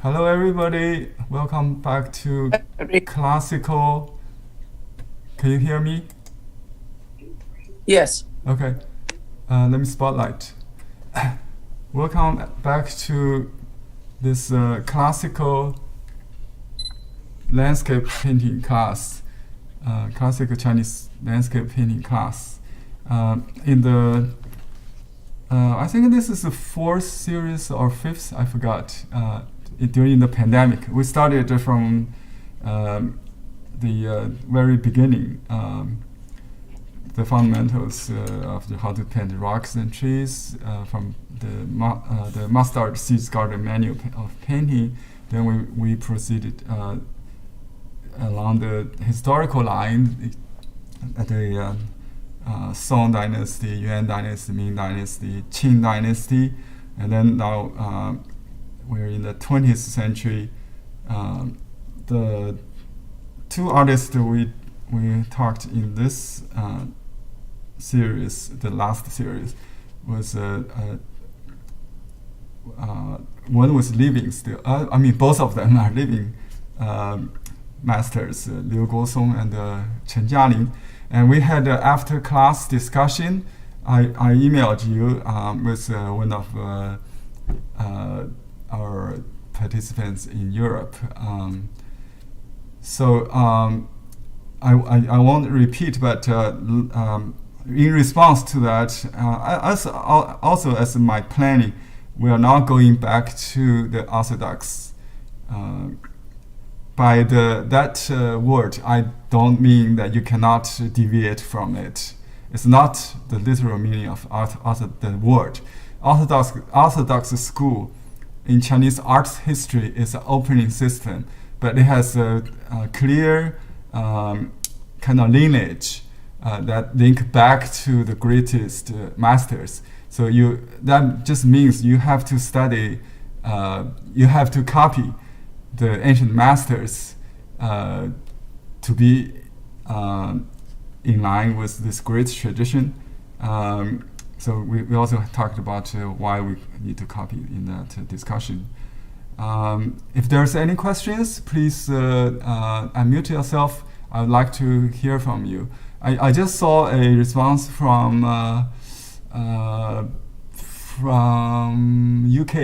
Hello, everybody. Welcome back to classical. Can you hear me? Yes. Okay. Let me spotlight. Welcome back to this classical landscape painting class, classical Chinese landscape painting class. In the I think this is the fourth series or fifth, I forgot. During the pandemic, we started from the very beginning, the fundamentals of how to paint rocks and trees from the mustard seeds garden manual of painting. Then we proceeded along the historical line, the Song Dynasty, Yuan Dynasty, Ming Dynasty, Qing Dynasty, and then now we're in the 20th century. The two artists we talked in this series, the last series, was one was living still. I mean, both of them are living masters, Liu Guosong and Chen Jialing. And we had an after-class discussion. I emailed you with one of our participants in Europe. I won't repeat, but in response to that, also as my planning, we are now going back to the Orthodox. By that word, I don't mean that you cannot deviate from it. It's not the literal meaning of the word. Orthodox school in Chinese art history is an opening system, but it has a clear kind of lineage that link back to the greatest masters. So that just means you have to study, you have to copy the ancient masters to be in line with this great tradition. So we also talked about why we need to copy in that discussion. If there's any questions, please unmute yourself. I would like to hear from you. I just saw a response from UK,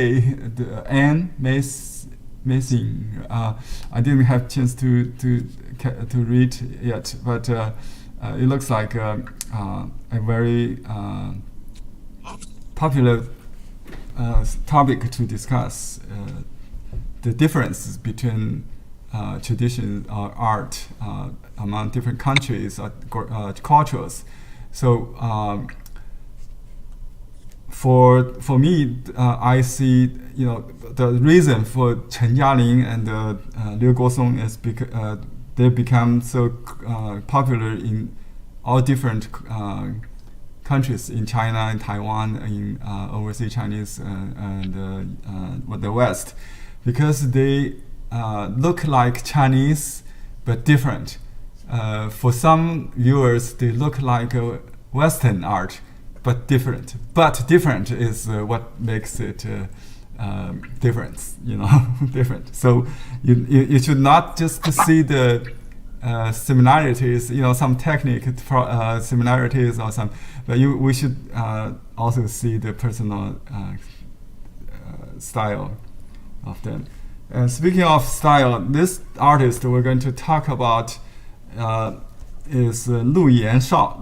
Anne Mason. I didn't have a chance to read yet, but it looks like a very popular topic to discuss, the differences between tradition or art among different countries or cultures. So for me, I see the reason for Chen Jialing and Liu Guosong is because they become so popular in all different countries, in China, in Taiwan, in overseas Chinese and the West, because they look like Chinese but different. For some viewers, they look like Western art but different. But different is what makes it different. Different. So you should not just see the similarities, some technique similarities or some, but we should also see the personal style of them. Speaking of style, this artist we're going to talk about is Yanshao.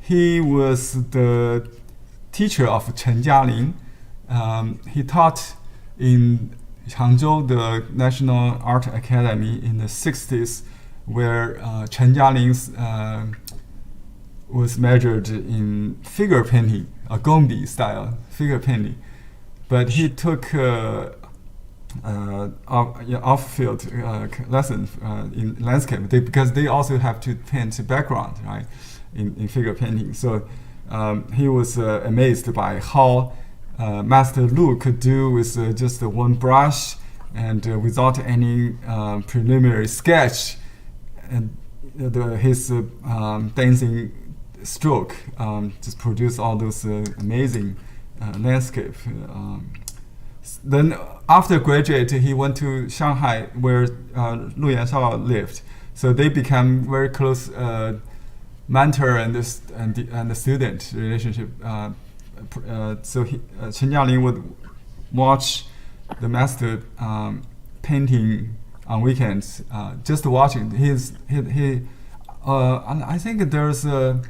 He was the teacher of Chen Jialing. He taught in Hangzhou, the National Art Academy, in the 60s, where Chen Jialing was measured in figure painting, a Gongbi style figure painting. But he took off-field lessons in landscape because they also have to paint background, right, in figure painting. So he was amazed by how Master Lu could do with just one brush and without any preliminary sketch, and his dancing stroke just produce all those amazing landscape. Then after graduate, he went to Shanghai, where Lu Yanshao lived. So they became very close mentor and the student relationship. So Chen Jialing would watch the master painting on weekends, just watching. And I think there's a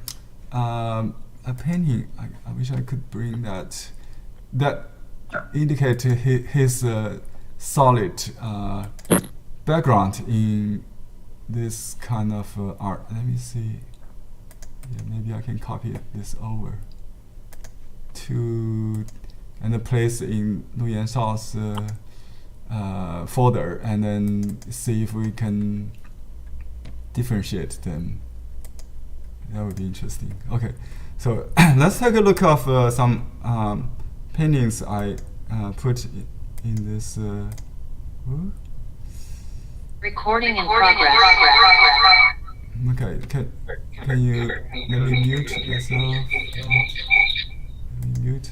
painting. I wish I could bring that indicate his solid background in this kind of art. Let me see. Yeah, maybe I can copy this over to and place in Lu Yanshao's folder, and then see if we can differentiate them. That would be interesting. Okay, so let's take a look of some paintings I put in this. Recording in progress. Okay, can you maybe mute yourself? Mute.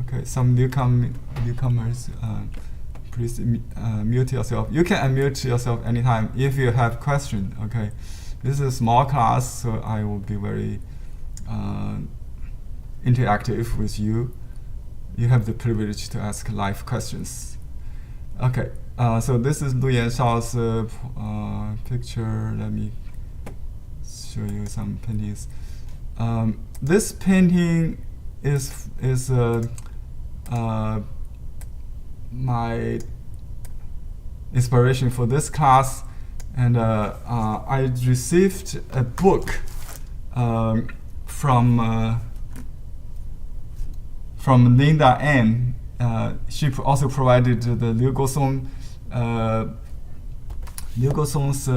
Okay, some newcomers, please mute yourself. You can unmute yourself anytime if you have question. Okay, this is a small class, so I will be very interactive with you. You have the privilege to ask live questions. Okay, so this is Lu Yanshao's picture. Let me show you some paintings. This painting is my inspiration for this class, and I received a book from Linda Ann. She also provided the Liu Gosong's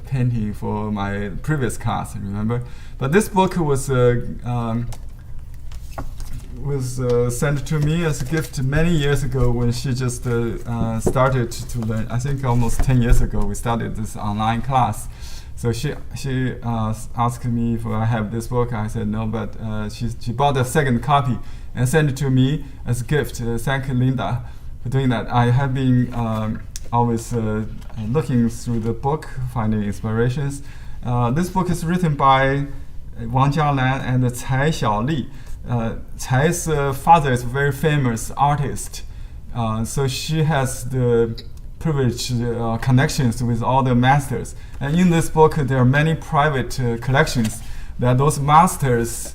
painting for my previous class, remember? But this book was sent to me as a gift many years ago when she just started to learn. I think almost 10 years ago we started this online class. So she asked me if I have this book. I said no, but she bought a second copy and sent it to me as a gift. Thank Linda for doing that. I have been always looking through the book, finding inspirations. This book is written by Wang Jialan and Cai Xiaoli. Cai's father is a very famous artist, so she has the privileged connections with all the masters. And in this book, there are many private collections that those masters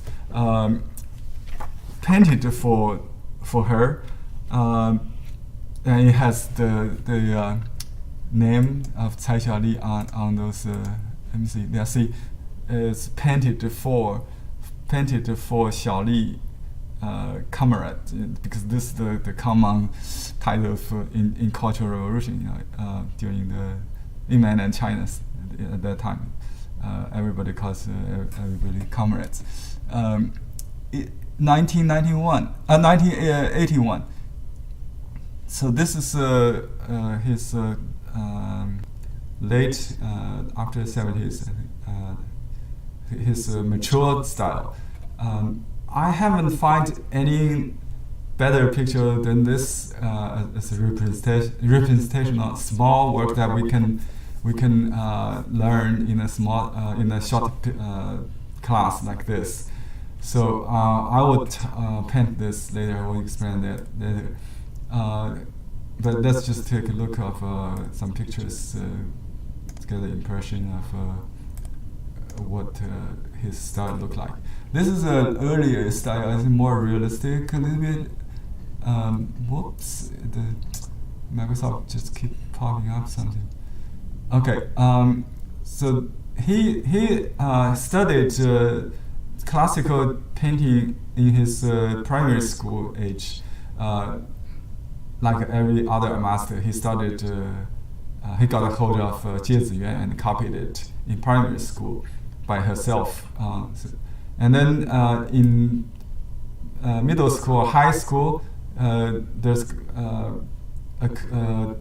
painted for her, and it has the name of Cai Xiaoli on those. Let me see. Yeah, see, it's painted for Xiaoli comrade, because this is the common title in Cultural Revolution during in mainland China at that time. Everybody calls everybody comrades. 1981. So this is his late after 70s. His mature style. I haven't found any better picture than this as a representation of small work that we can learn in a short class like this. So I would paint this later. I will explain that later. But let's just take a look of some pictures to get an impression of what his style looked like. This is an earlier style, I think more realistic a little bit. Whoops, the Microsoft just keep popping up something. Okay, so he studied classical painting in his primary school age. Like every other master, he studied. He got a hold of Jie Ziyuan and copied it in primary school by herself. And then in middle school, high school, there's a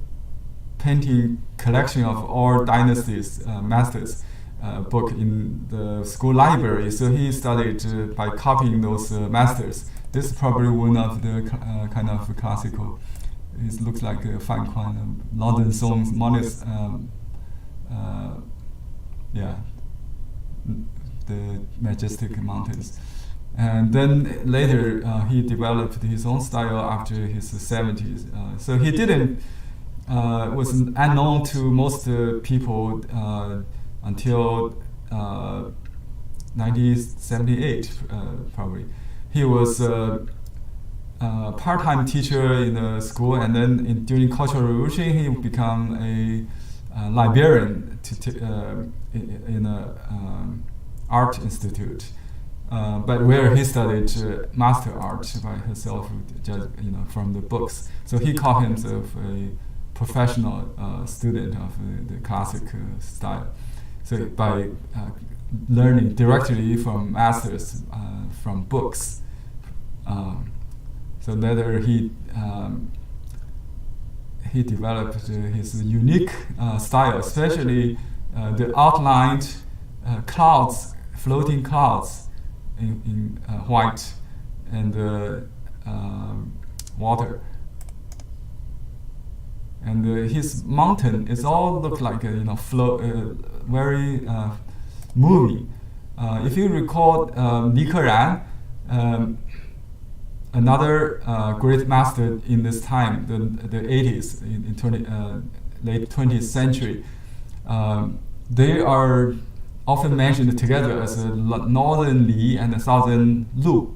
painting collection of all dynasties masters book in the school library. So he studied by copying those masters This is probably one of the kind of classical. It looks like a fine kind of London songs, modest, the majestic mountains. And then later he developed his own style after his 70s. So he didn't was unknown to most people until 1978 probably. He was a part-time teacher in the school, and then during Cultural Revolution he became a librarian in a art institute. But where he studied master art by himself, just from the books. So he called himself a professional student of the classic style. So by learning directly from masters from books. So later he developed his unique style, especially the outlined clouds, floating clouds in white and water. And his mountain is all look like very moving. If you recall Li Keran, another great master in this time, the 80s, in late 20th century, they are often mentioned together as Northern Li and Southern Lu,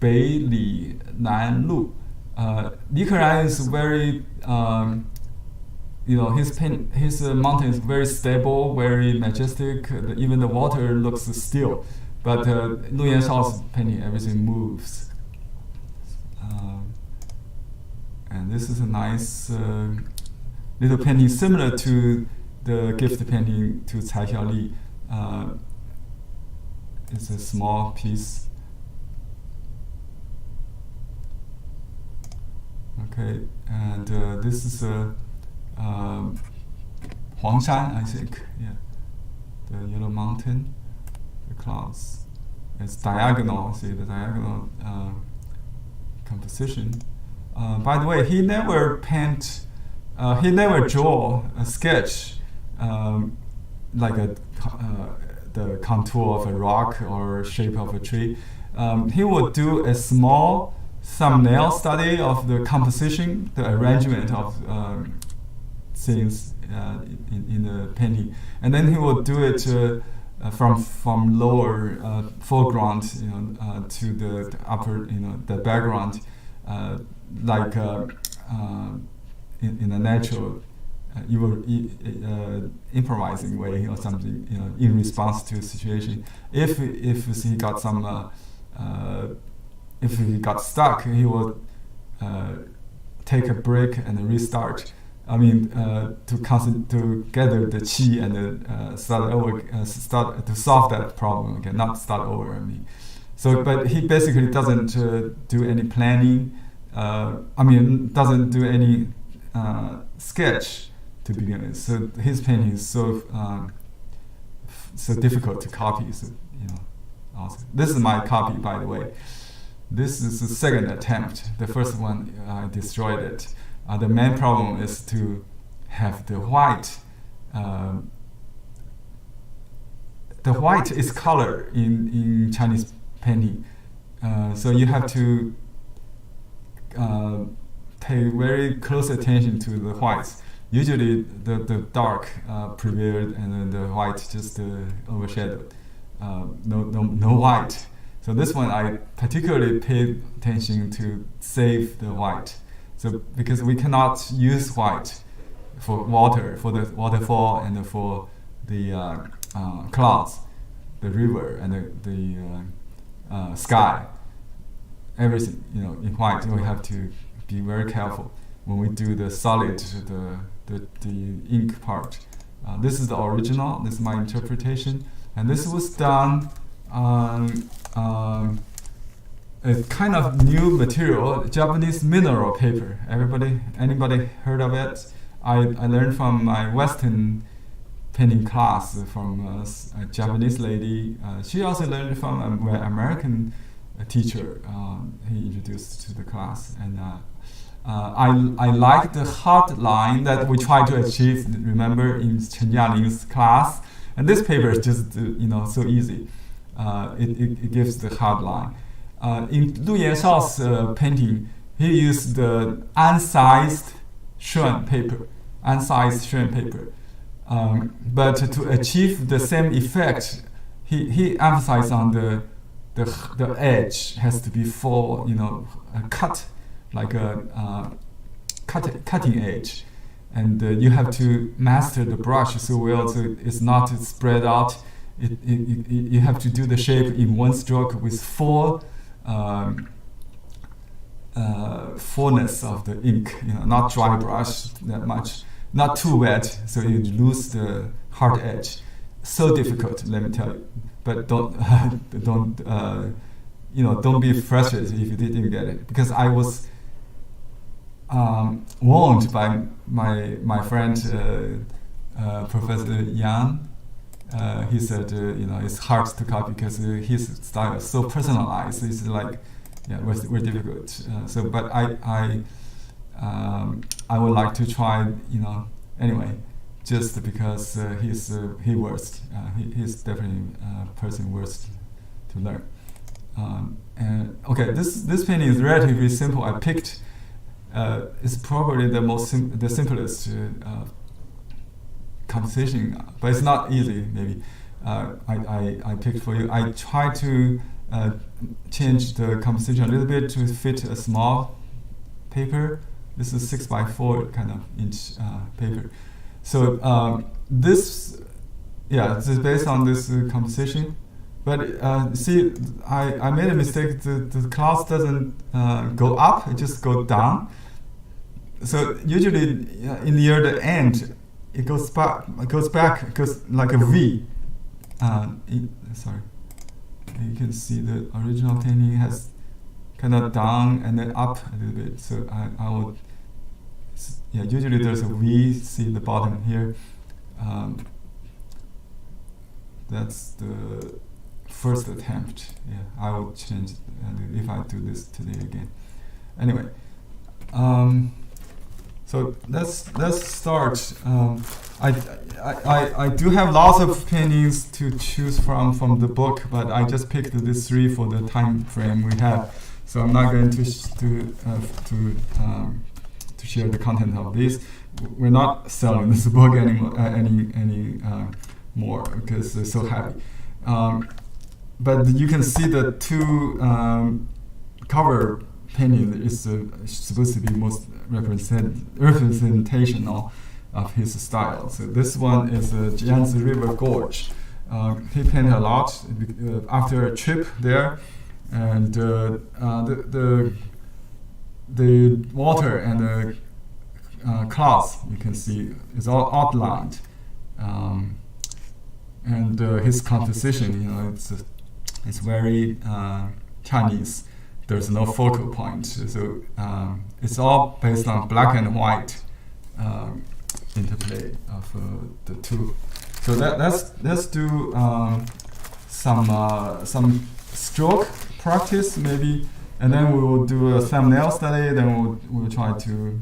Bei Li, Nan Lu. Li Keran is very, his mountain is very stable, very majestic. Even the water looks still. But Lu Yanshao's painting, everything moves. And this is a nice little painting, similar to the gift painting to Cai Xiaoli. It's a small piece. Okay, and this is a Huangshan, I think. Yeah, the yellow mountain, the clouds. It's diagonal. See the diagonal composition. By the way, he never draw a sketch like the contour of a rock or shape of a tree. He would do a small thumbnail study of the composition, the arrangement of things in the painting, and then he would do it from lower foreground, to the upper, the background, like in a natural, improvising way or something, in response to a situation. If he got some, if he got stuck, he would take a break and restart. I mean, to gather the qi and start over, start to solve that problem again, not start over. I mean, so but he basically doesn't do any planning. Doesn't do any sketch to begin with. So his painting is so difficult to copy. So also, this is my copy, by the way. This is the second attempt. The first one I destroyed it. The main problem is to have the white. The white is color in Chinese painting, so you have to pay very close attention to the whites. Usually the dark prevailed and then the white just overshadowed. No white. So this one I particularly paid attention to save the white. So because we cannot use white for water, for the waterfall and for the clouds, the river and the sky, everything in white. We have to be very careful when we do the solid, the ink part. This is the original. This is my interpretation, and this was done on a kind of new material, Japanese mineral paper. Anybody heard of it? I learned from my Western painting class from a Japanese lady. She also learned from an American teacher he introduced to the class, and I like the hard line that we try to achieve. Remember in Chen Jialing's class, and this paper is just so easy. It gives the hard line. In Lu Yanshao's painting, he used the unsized Shuan paper, but to achieve the same effect, he emphasized on the edge has to be full, cut, like a cutting edge, and you have to master the brush so well so it's not spread out. You have to do the shape in one stroke with full fullness of the ink, not dry brush that much, not too wet, so you lose the hard edge. So difficult, let me tell you. But don't be frustrated if you didn't get it, because I was warned by my friend Professor Yang. He said it's hard to copy because his style is so personalized. It's like very difficult. But I would like to try anyway, just because he's definitely a person worth to learn. And okay, this painting is relatively simple. I picked. It's probably the simplest composition, but it's not easy. Maybe I picked for you. I tried to change the composition a little bit to fit a small paper. This is 6x4 kind of inch paper. So this is based on this composition. But see, I made a mistake. The clouds doesn't go up; it just goes down. So usually near the end, it goes back. It goes like a V. Sorry, you can see the original painting has kind of down and then up a little bit. So I would, usually there's a V. See the bottom here. That's the first attempt. I will change if I do this today again. Anyway, so let's start. I do have lots of paintings to choose from the book, but I just picked these three for the time frame we have. So I'm not going to share the content of this. We're not selling this book any more because it's so heavy. But you can see the two cover painting is supposed to be most representational of his style. So this one is Yangtze River Gorge. He painted a lot after a trip there, and the water and the clouds you can see is all outlined, and his composition, it's very Chinese. There's no focal point, so it's all based on black and white interplay of the two. So let's do some stroke practice maybe, and then we will do a thumbnail study. Then we'll try to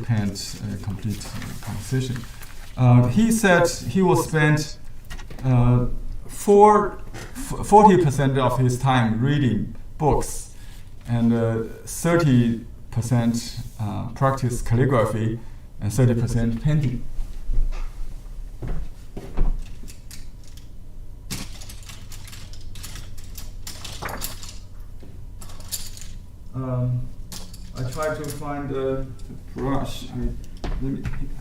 paint a complete composition. He said he will spend 40% of his time reading books, and 30% practice calligraphy, and 30% painting. I try to find a brush.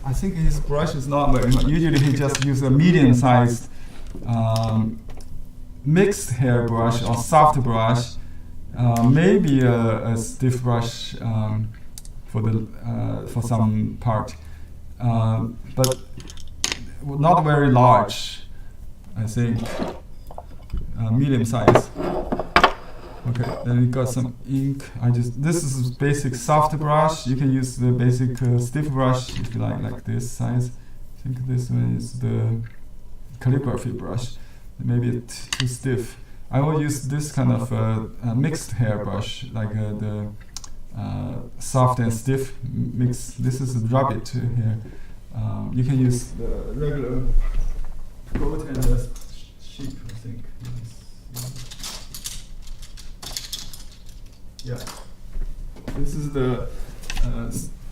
I think his brush is not very much. Usually he just uses a medium-sized mixed hair brush or soft brush, maybe a stiff brush for some part, but not very large. I think medium size. Okay, then we got some ink. This is basic soft brush. You can use the basic stiff brush if you like this size. I think this one is the calligraphy brush. Maybe it's too stiff. I will use this kind of mixed hairbrush, like the soft and stiff mix. This is rabbit hair. You can use the regular goat and the sheep, I think. Yeah. This is the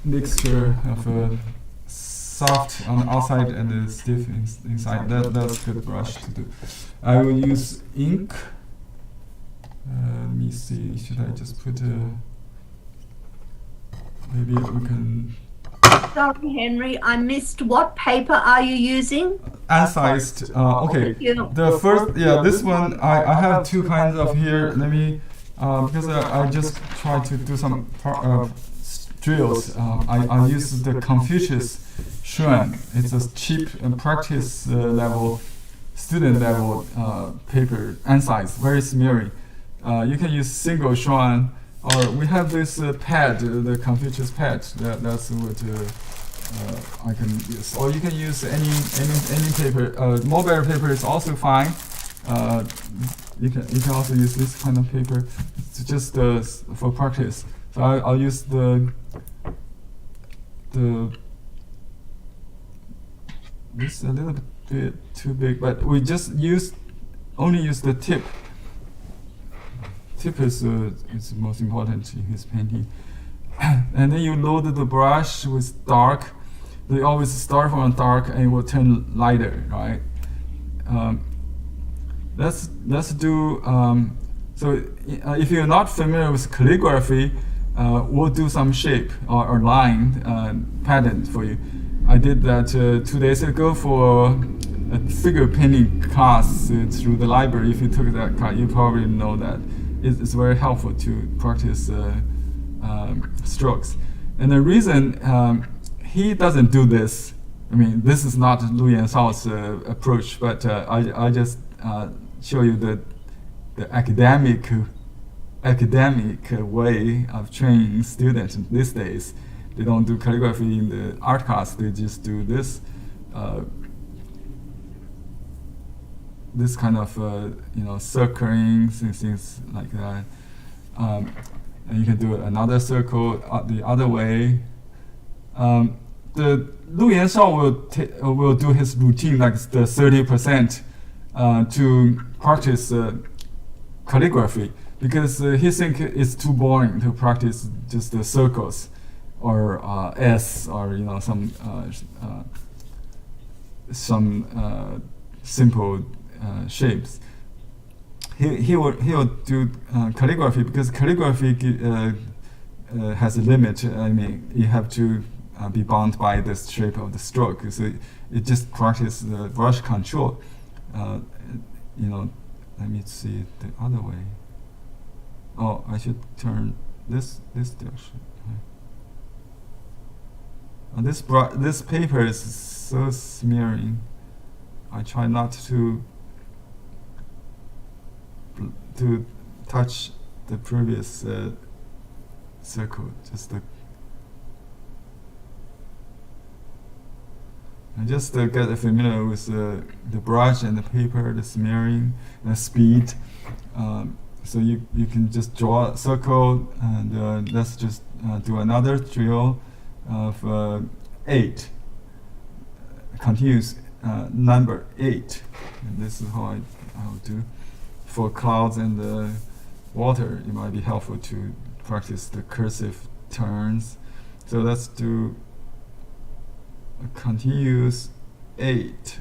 mixture of soft on the outside and the stiff inside. That's a good brush to do. I will use ink. Let me see. Should I just put maybe we can. Sorry, Henry, I missed. What paper are you using? Unsized. Okay. The first, this one I have two kinds of here. Let me because I just try to do some drills. I use the Confucius Xuan. It's a cheap practice level, student level paper, unsized, very smeary. You can use single Xuan, or we have this pad, the Confucius pad. That's what I can use. Or you can use any paper. Mulberry paper is also fine. You can also use this kind of paper. It's just for practice. So I'll use this a little bit too big, but we just only use the tip. Tip is most important in his painting. And then you load the brush with dark. They always start from dark and it will turn lighter, right? Let's do. So if you're not familiar with calligraphy, we'll do some shape or line pattern for you. I did that 2 days ago for a figure painting class through the library. If you took that class, you probably know that it's very helpful to practice strokes. And the reason he doesn't do this, I mean, this is not Lu Yanshao's approach, but I just show you the academic way of training students these days. They don't do calligraphy in the art class. They just do this this kind of circling things like that. And you can do another circle the other way. The Lu Yanshao will do his routine like the 30% to practice calligraphy, because he thinks it's too boring to practice just the circles or S or some simple shapes. He will do calligraphy, because calligraphy has a limit. I mean, you have to be bound by the shape of the stroke. So it just practice the brush control. Let me see the other way. Oh, I should turn this direction. This paper is so smearing. I try not to touch the previous circle. Just get familiar with the brush and the paper, the smearing, the speed. So you can just draw a circle, and let's just do another drill of 8. Continuous number 8. And this is how I'll do. For clouds and water, it might be helpful to practice the cursive turns. So let's do a continuous 8.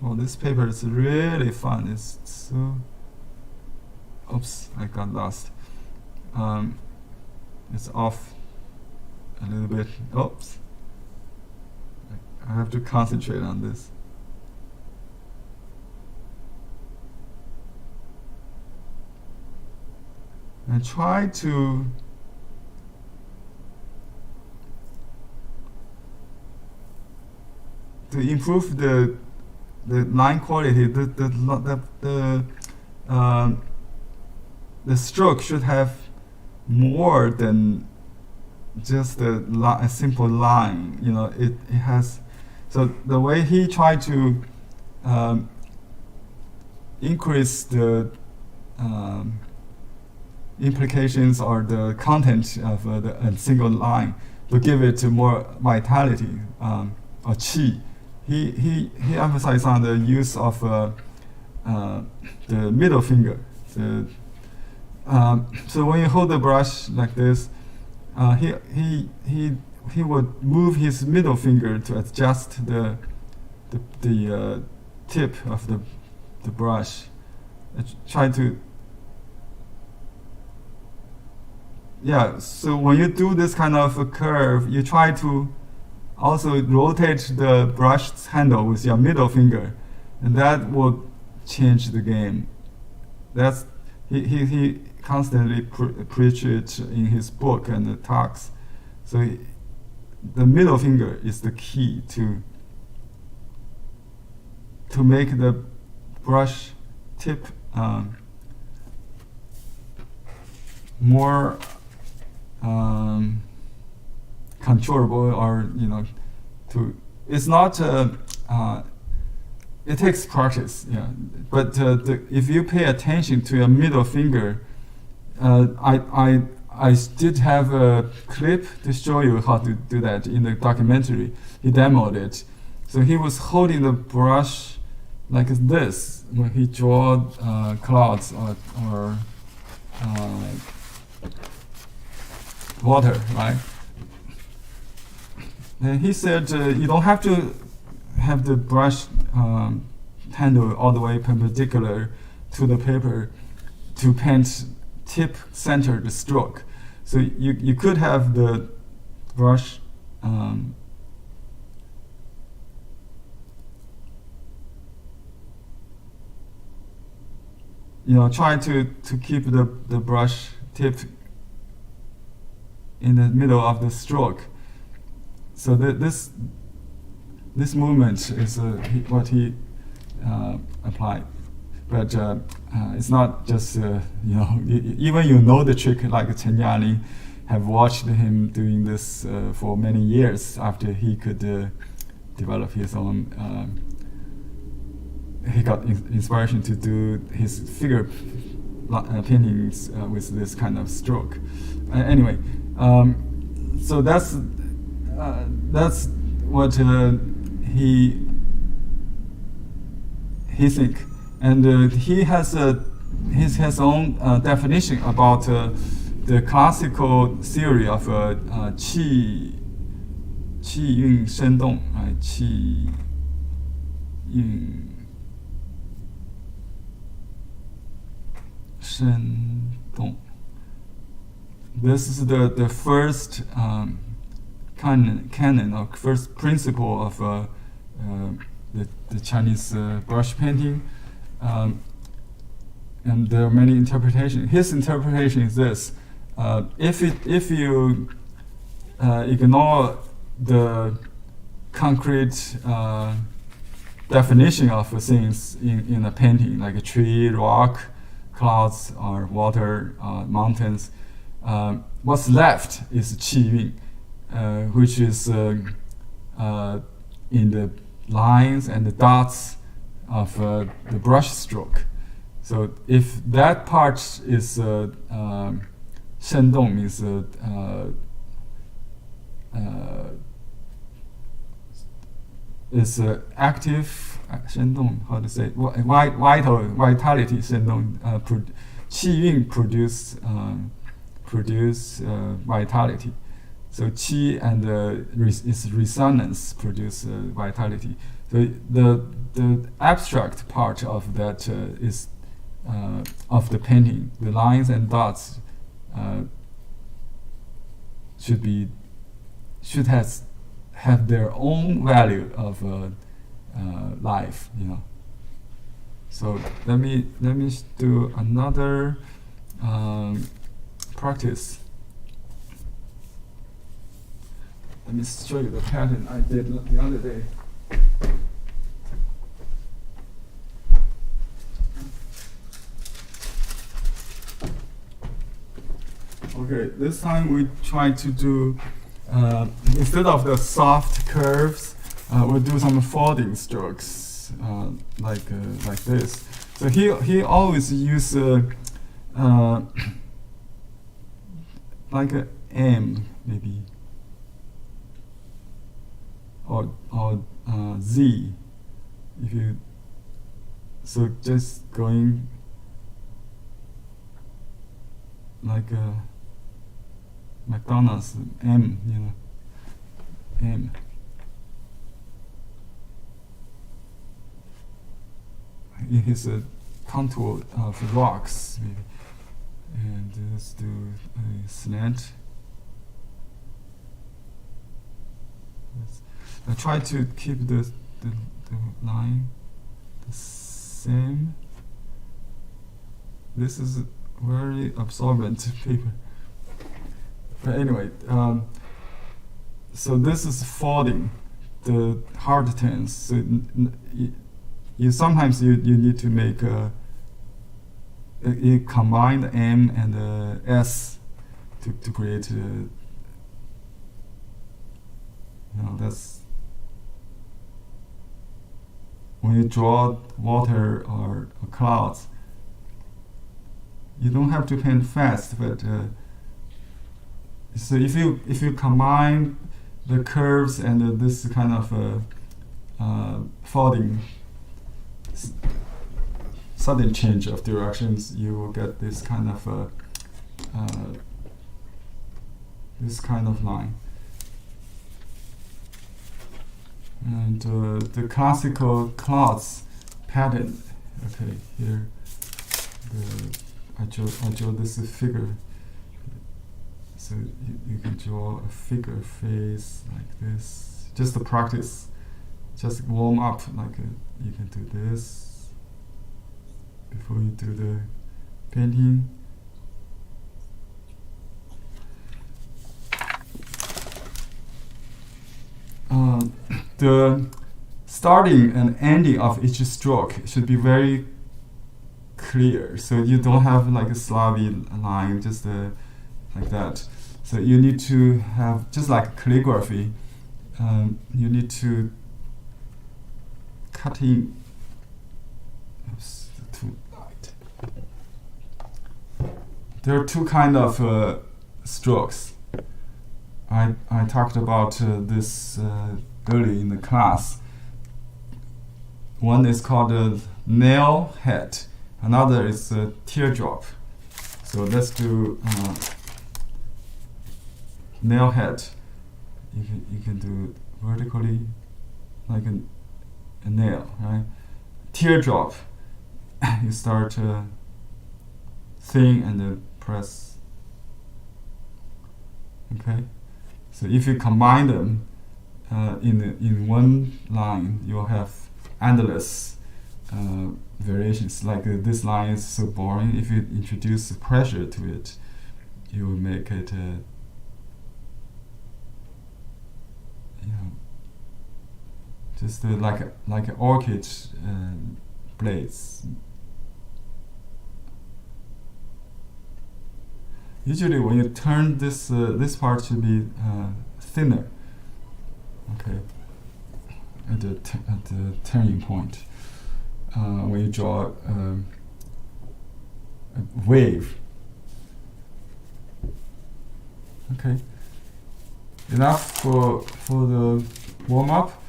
Oh, this paper is really fun. It's so. Oops, I got lost. It's off a little bit. Oops. I have to concentrate on this. And try to improve the line quality. The stroke should have more than just a simple line. It has. So the way he tried to increase the implications or the content of a single line to give it more vitality or qi. He emphasized on the use of the middle finger. So when you hold the brush like this, he would move his middle finger to adjust the tip of the brush. Try to. Yeah, so when you do this kind of a curve, you try to also rotate the brush handle with your middle finger, and that will change the game. That's he constantly preach it in his book and talks. So the middle finger is the key to make the brush tip more controllable, or it's not it takes practice, yeah. But if you pay attention to your middle finger, I did have a clip to show you how to do that in the documentary. He demoed it. So he was holding the brush like this when he draw clouds or water, right? And he said you don't have to have the brush handle all the way perpendicular to the paper to paint tip-centered stroke. So you could have the brush try to keep the brush tip in the middle of the stroke. So this movement is what he applied. But it's not just even the trick, like Chen Yali have watched him doing this for many years after he could develop his own. He got inspiration to do his figure paintings with this kind of stroke. Anyway, so that's what he think, and he has his own definition about the classical theory of qi yun shen dong, right? Qi yun shen dong. This is the first canon or first principle of the Chinese brush painting, and there are many interpretations. His interpretation is this: if you ignore the concrete definition of things in a painting, like a tree, rock, clouds, or water, mountains, what's left is qi yun, which is in the lines and the dots of the brush stroke. So if that part is shen dong, means is active shen dong, how to say, vitality shen dong, qi yun produce vitality. So qi and its resonance produce vitality. So the abstract part of that is of the painting. The lines and dots should have their own value of life. So let me do another practice. Let me show you the pattern I did the other day. Okay, this time we try to do, instead of the soft curves, we'll do some folding strokes, like this. So he always use like a M maybe, or Z, if you. So just going like a McDonald's M, you know, M. It is a contour of rocks, maybe. And let's do a slant. I try to keep the line the same. This is very absorbent paper. But anyway, so this is folding the hard turns. So you sometimes you need to make you combine the M and the S to create that's when you draw water or clouds. You don't have to paint fast, but so if you combine the curves and this kind of folding, sudden change of directions, you will get this kind of line. And the classical clouds pattern. Okay, here I draw this figure. So you can draw a figure face like this. Just to practice, just warm up. Like you can do this before you do the painting. The starting and ending of each stroke should be very clear, so you don't have like a slobby line just like that. So you need to have, just like calligraphy, you need to cut in. Oops, too light. There are two kind of strokes. I talked about this early in the class. One is called a nail head, another is a teardrop. So let's do nail head. You can do vertically like a nail, right? Teardrop, you start thin and then press. Okay, so if you combine them in one line, you'll have endless variations. Like this line is so boring. If you introduce pressure to it, you will make it just like an orchid blades. Usually when you turn this this part should be thinner. Okay, at the turning point, when you draw a wave. Okay, enough for the warm up,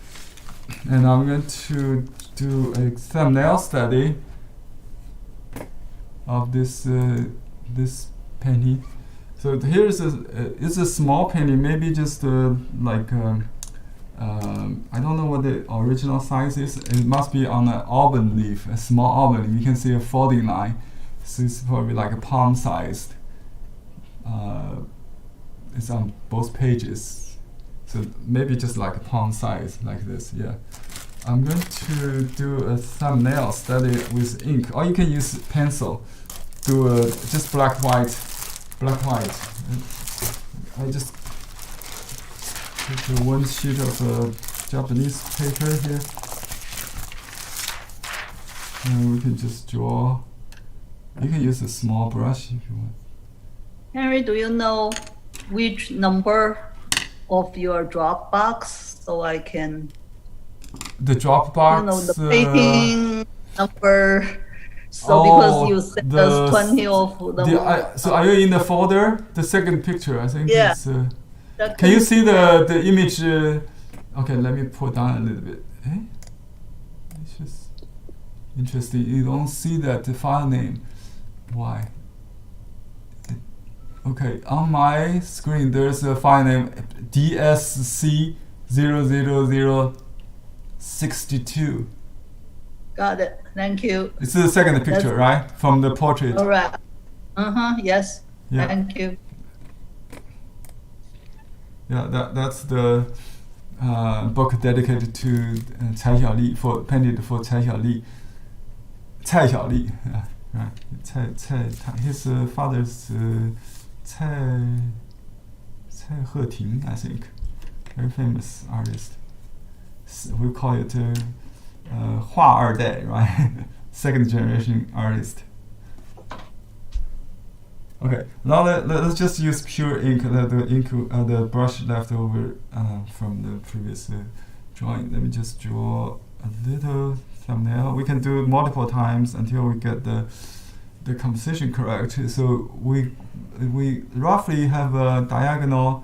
and I'm going to do a thumbnail study of this this painting. So here's it's a small painting, maybe just like I don't know what the original size is. It must be on an almond leaf, a small almond leaf. You can see a folding line. So it's probably like a palm sized. It's on both pages. So maybe just like a palm size, like this, yeah. I'm going to do a thumbnail study with ink, or you can use pencil. Do just black white. I just take one sheet of Japanese paper here, and we can just draw. You can use a small brush if you want. Henry, do you know which number of your Dropbox so I can, The you Dropbox. know, the painting number? So because you sent us 20 of them. So are you in the folder? The second picture, I think. Yeah. Is, can you see the image? Okay, let me pull down a little bit. It's just interesting. You don't see that the file name. Why? Okay, on my screen there's a file name DSC00062. Got it. Thank you. It's the second picture, right? From the portrait. All right. Yes. Yeah. Thank you. Yeah, that's the book dedicated to Cai Xiaoli, painted for Cai Xiaoli. Cai Xiaoli, right? His father's Cai Heting, I think, very famous artist. We call it 画二代, right? Second generation artist. Okay, now let's just use pure ink, the brush left over from the previous drawing. Let me just draw a little thumbnail. We can do it multiple times until we get the composition correct. So we roughly have a diagonal.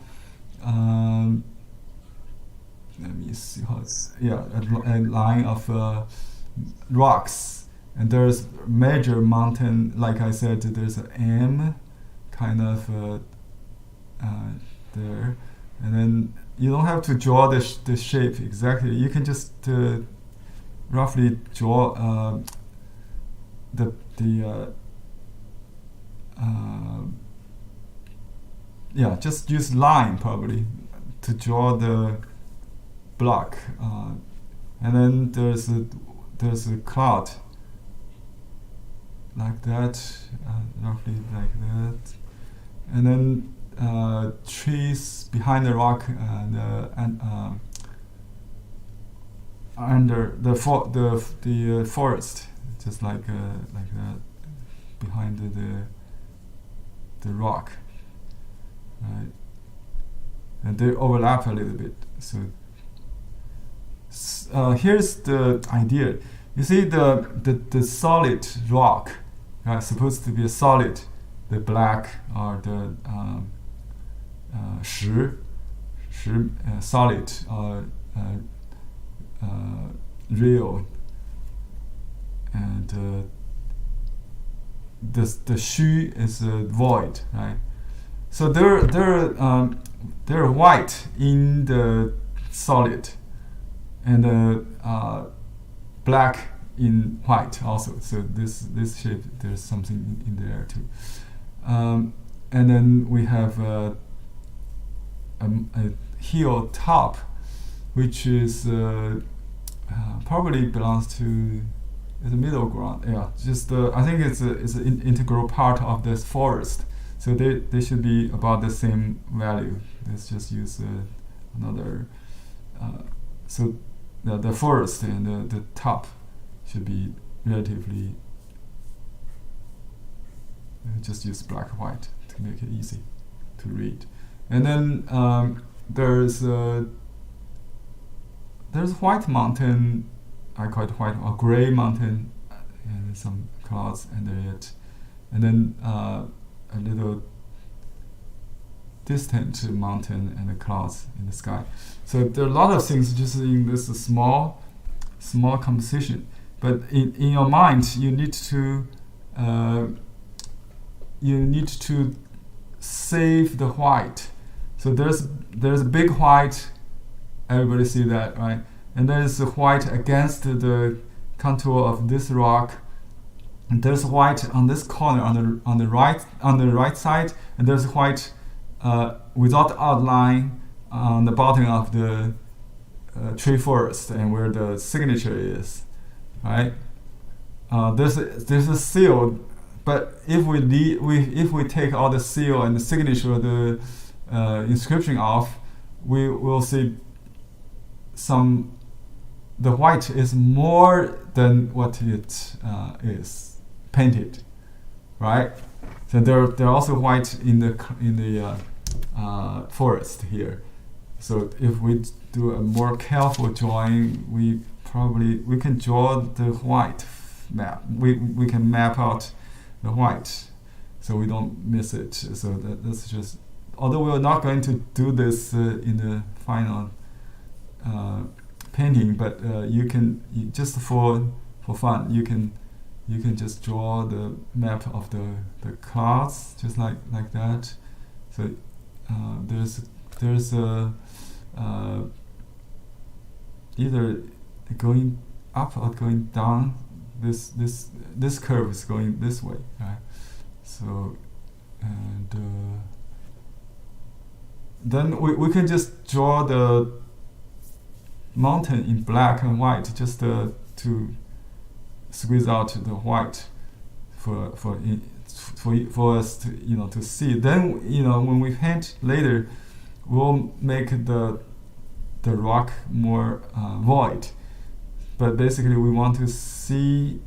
Let me see how it's, a line of rocks, and there's major mountain. Like I said, there's an M kind of there, and then you don't have to draw the shape exactly. You can just roughly draw just use line probably to draw the block, and then there's a cloud like that, roughly like that, and then trees behind the rock, under the forest, just like that behind the rock, right? And they overlap a little bit. So here's the idea. You see the solid rock, right? Supposed to be a solid, the black or the 石 solid or real, and the 虚 is void, right? So they're white in the solid, and black in white also. So this shape, there's something in there too. And then we have a hill top, which is probably belongs to the middle ground. Yeah, just I think it's an integral part of this forest. So they should be about the same value. Let's just use another. So the forest and the top should be relatively. Just use black and white to make it easy to read. And then there's white mountain. I call it white or gray mountain, and some clouds under it, and then a little distant mountain and the clouds in the sky. So there are a lot of things just in this small composition. But in your mind, you need to save the white. So there's a big white. Everybody see that, right? And there's a white against the contour of this rock. And there's white on this corner on the right side, and there's white without outline on the bottom of the tree forest and where the signature is, right? There's a seal, but if we take all the seal and the signature, the inscription off, we will see the white is more than what it is painted, right? So they're also white in the forest here. So if we do a more careful drawing, we can draw the white map. We can map out the white, so we don't miss it. So that's just. Although we're not going to do this in the final painting, but just for fun, you can just draw the map of the clouds just like that. So there's a either going up or going down. This curve is going this way, right? So and then we can just draw the mountain in black and white just to squeeze out the white for us to to see. Then when we paint later, we'll make the rock more void. But basically, we want to see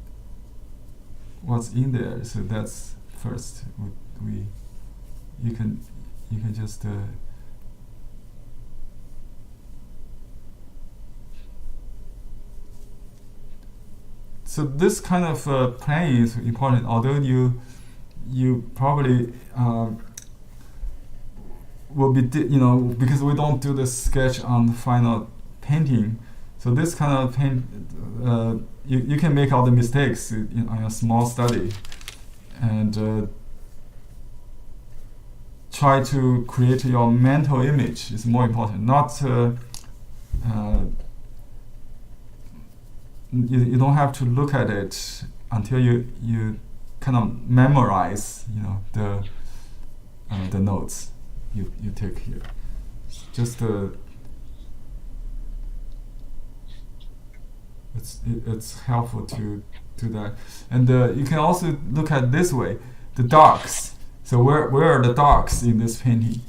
what's in there. So that's first. You can just. So this kind of planning is important. Although you probably will be because we don't do the sketch on the final painting. So this kind of paint, you can make all the mistakes in a small study, and try to create your mental image is more important. Not you don't have to look at it until you kind of memorize the notes you take here. Just it's helpful to do that. And you can also look at this way, the darks. So where are the darks in this painting?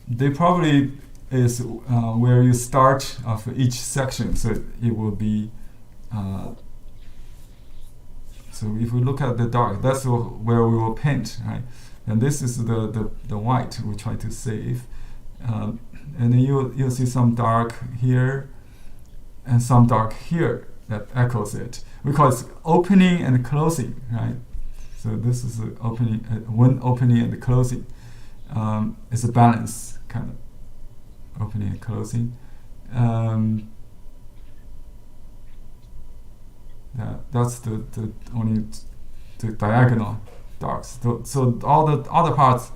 They probably is where you start of each section. So it will be. So if we look at the dark, that's where we will paint, right? And this is the white we try to save. And then you'll see some dark here and some dark here that echoes it. We call it opening and closing, right? So this is the opening, one opening and closing. It's a balance, kind of opening and closing. That's the only the diagonal darks. So all the other parts,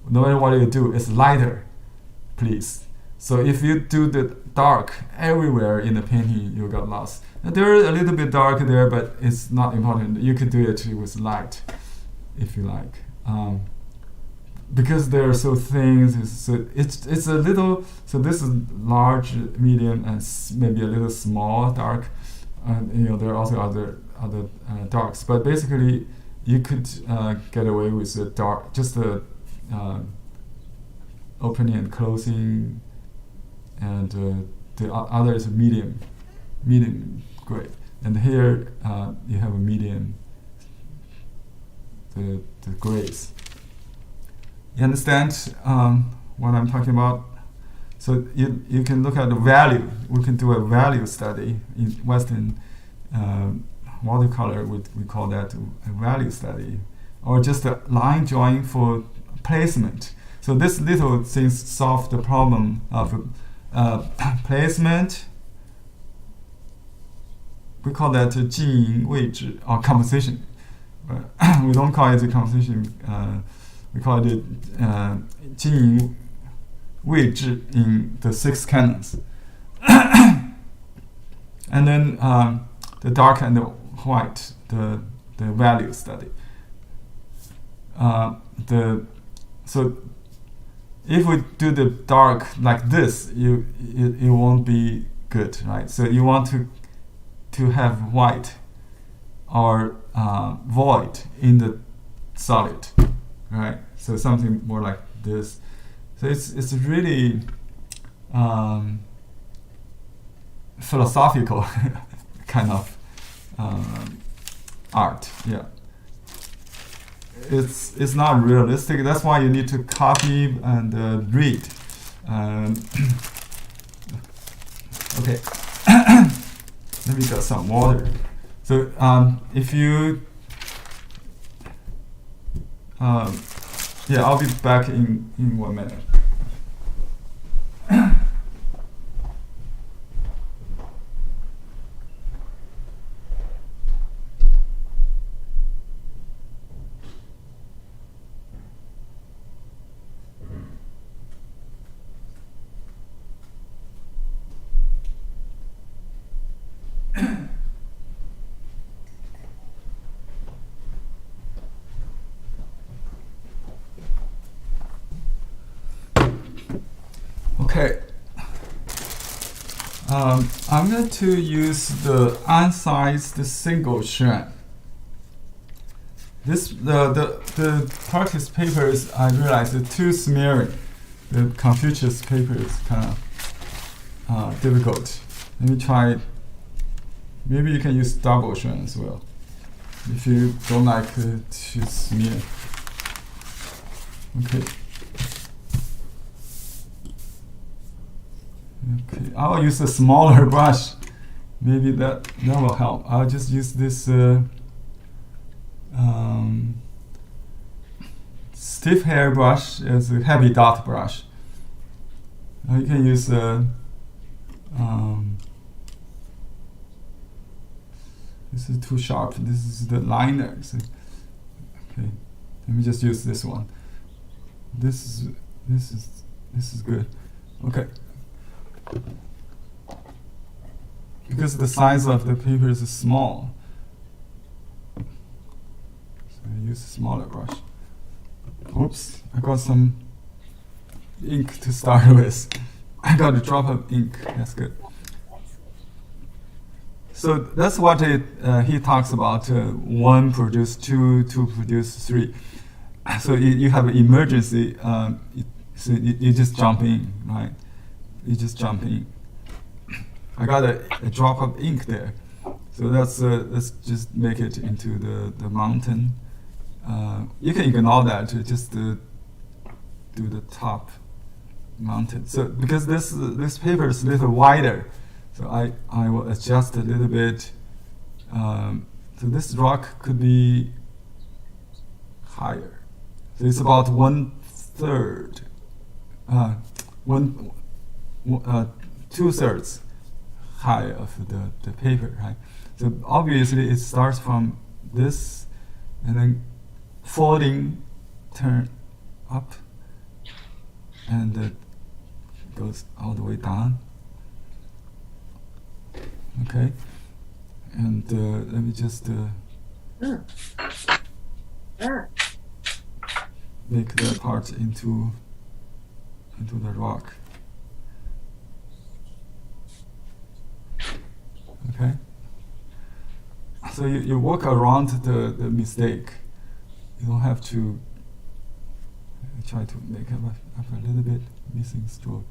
no matter what you do, is lighter, please. So if you do the dark everywhere in the painting, you got lost. There is a little bit dark there, but it's not important. You could do it with light, if you like. Because they're so thin, it's a little. So this is large, medium, and maybe a little small dark. There are also other darks, but basically you could get away with the dark, just the opening and closing, and the other is medium gray. And here you have a medium, the grays. You understand what I'm talking about? So you can look at the value. We can do a value study in Western watercolor. We call that a value study, or just a line drawing for placement. So this little things solve the problem of placement. We call that 经营位置 or composition. But we don't call it a composition. We call it 经营位置 in the 6 canons. And then the dark and the white, the value study. So if we do the dark like this, it won't be good, right? So you want to have white or void in the solid, right? So something more like this. So it's really philosophical kind of art, yeah. it's not realistic. That's why you need to copy and read. Okay, let me get some water. So if you, yeah, I'll be back in 1 minute. Okay, I'm going to use the unsized single strand. The practice papers, I realized the too smearing. The Confucius paper is kind of difficult. Let me try. Maybe you can use double strand as well, if you don't like to smear. Okay. Okay, I'll use a smaller brush. Maybe that will help. I'll just use this stiff hair brush as a heavy dot brush. You can use this is too sharp. This is the liner. So, okay, let me just use this one. This is good. Okay. Because the size of the paper is small, so I use a smaller brush. Oops, I got some ink to start with. I got a drop of ink. That's good. So that's what he talks about. One produce two, two produce three. So you have an emergency. So you just jump in, right? You just jump in. I got a drop of ink there, so let's just make it into the mountain. You can ignore that to just do the top mountain. So because this paper is a little wider, so I will adjust a little bit. So this rock could be higher. So it's about 1/3, 2/3 high of the paper, right? So obviously it starts from this and then folding, turn up, and goes all the way down. Okay, and let me just make that part into the rock. Okay, so you work around the mistake. You don't have to try to make up a little bit missing stroke.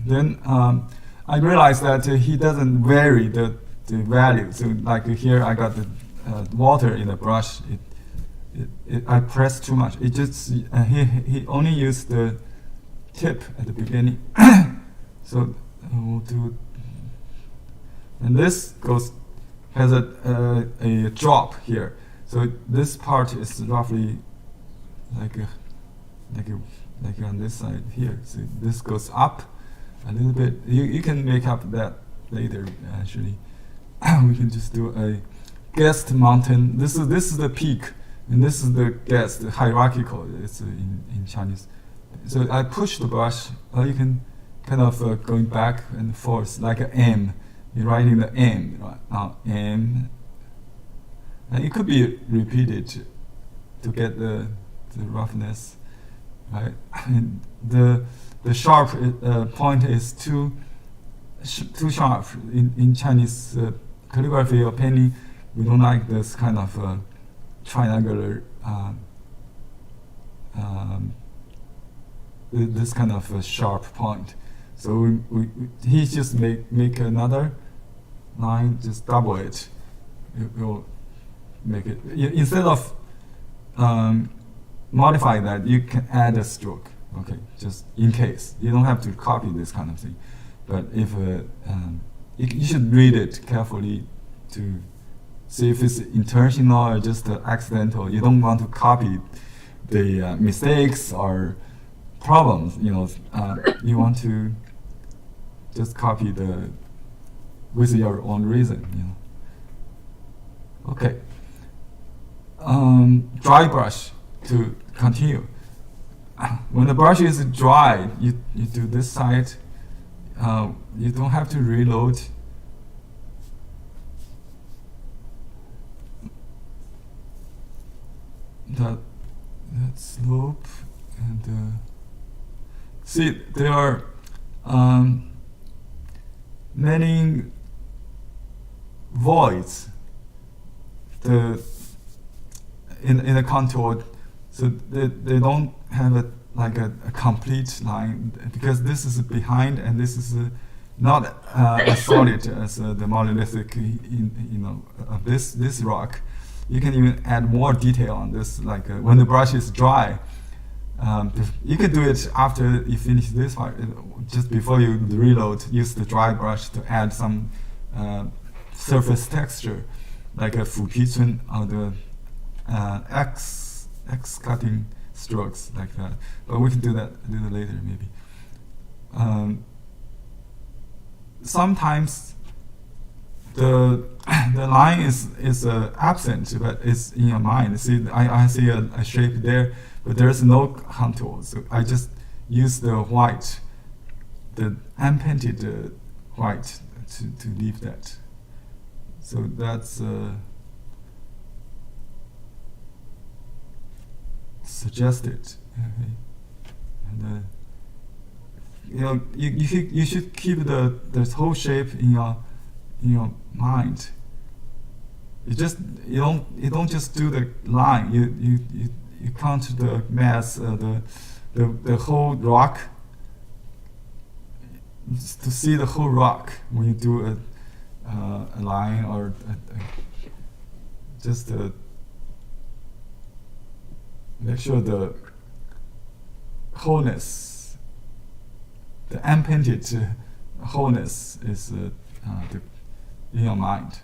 Then I realized that he doesn't vary the value. So like here, I got the water in the brush. I pressed too much. It just he only used the tip at the beginning. So we'll do. And this has a drop here. So this part is roughly like on this side here. So this goes up a little bit. You can make up that later. Actually, we can just do a guest mountain. This is the peak, and this is the guest, the hierarchical. It's in Chinese. So I push the brush. You can kind of going back and forth like an M. You're writing the M, right? Now M. And it could be repeated to get the roughness, right? And the sharp point is too sharp. In Chinese calligraphy or painting, we don't like this kind of triangular, this kind of sharp point. So he just make another line, just double it. It will make it, instead of modify that, you can add a stroke. Okay, just in case. You don't have to copy this kind of thing. But if you should read it carefully to see if it's intentional or just accidental. You don't want to copy the mistakes or problems. You want to just copy with your own reason. Okay. Dry brush to continue. When the brush is dry, you do this side. You don't have to reload. That slope and see there are many voids in the contour, so they don't have a complete line, because this is behind and this is not as solid as the monolithic of this rock. You can even add more detail on this, when the brush is dry. You can do it after you finish this part, just before you reload. Use the dry brush to add some surface texture, like a Fupichun or the X cutting strokes like that. But we can do that a little later, maybe. Sometimes the line is absent, but it's in your mind. See, I see a shape there, but there's no contour. So I just use the white, the unpainted white, to leave that. So that's suggested. And you should keep the whole shape in your mind. You don't just do the line. You count the mass, the whole rock, to see the whole rock when you do a line or just make sure the wholeness, the unpainted wholeness is in your mind.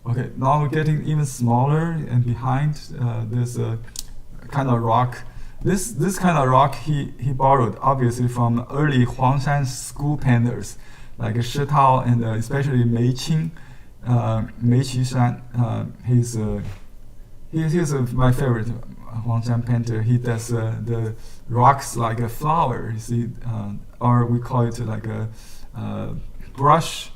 Okay, now we're getting even smaller, and behind there's a kind of rock. This kind of rock he borrowed obviously from early Huangshan school painters like Shi Tao and especially Mei Qing, Mei Qishan. He's my favorite Huangshan painter. He does the rocks like a flower, you see, or we call it like a brush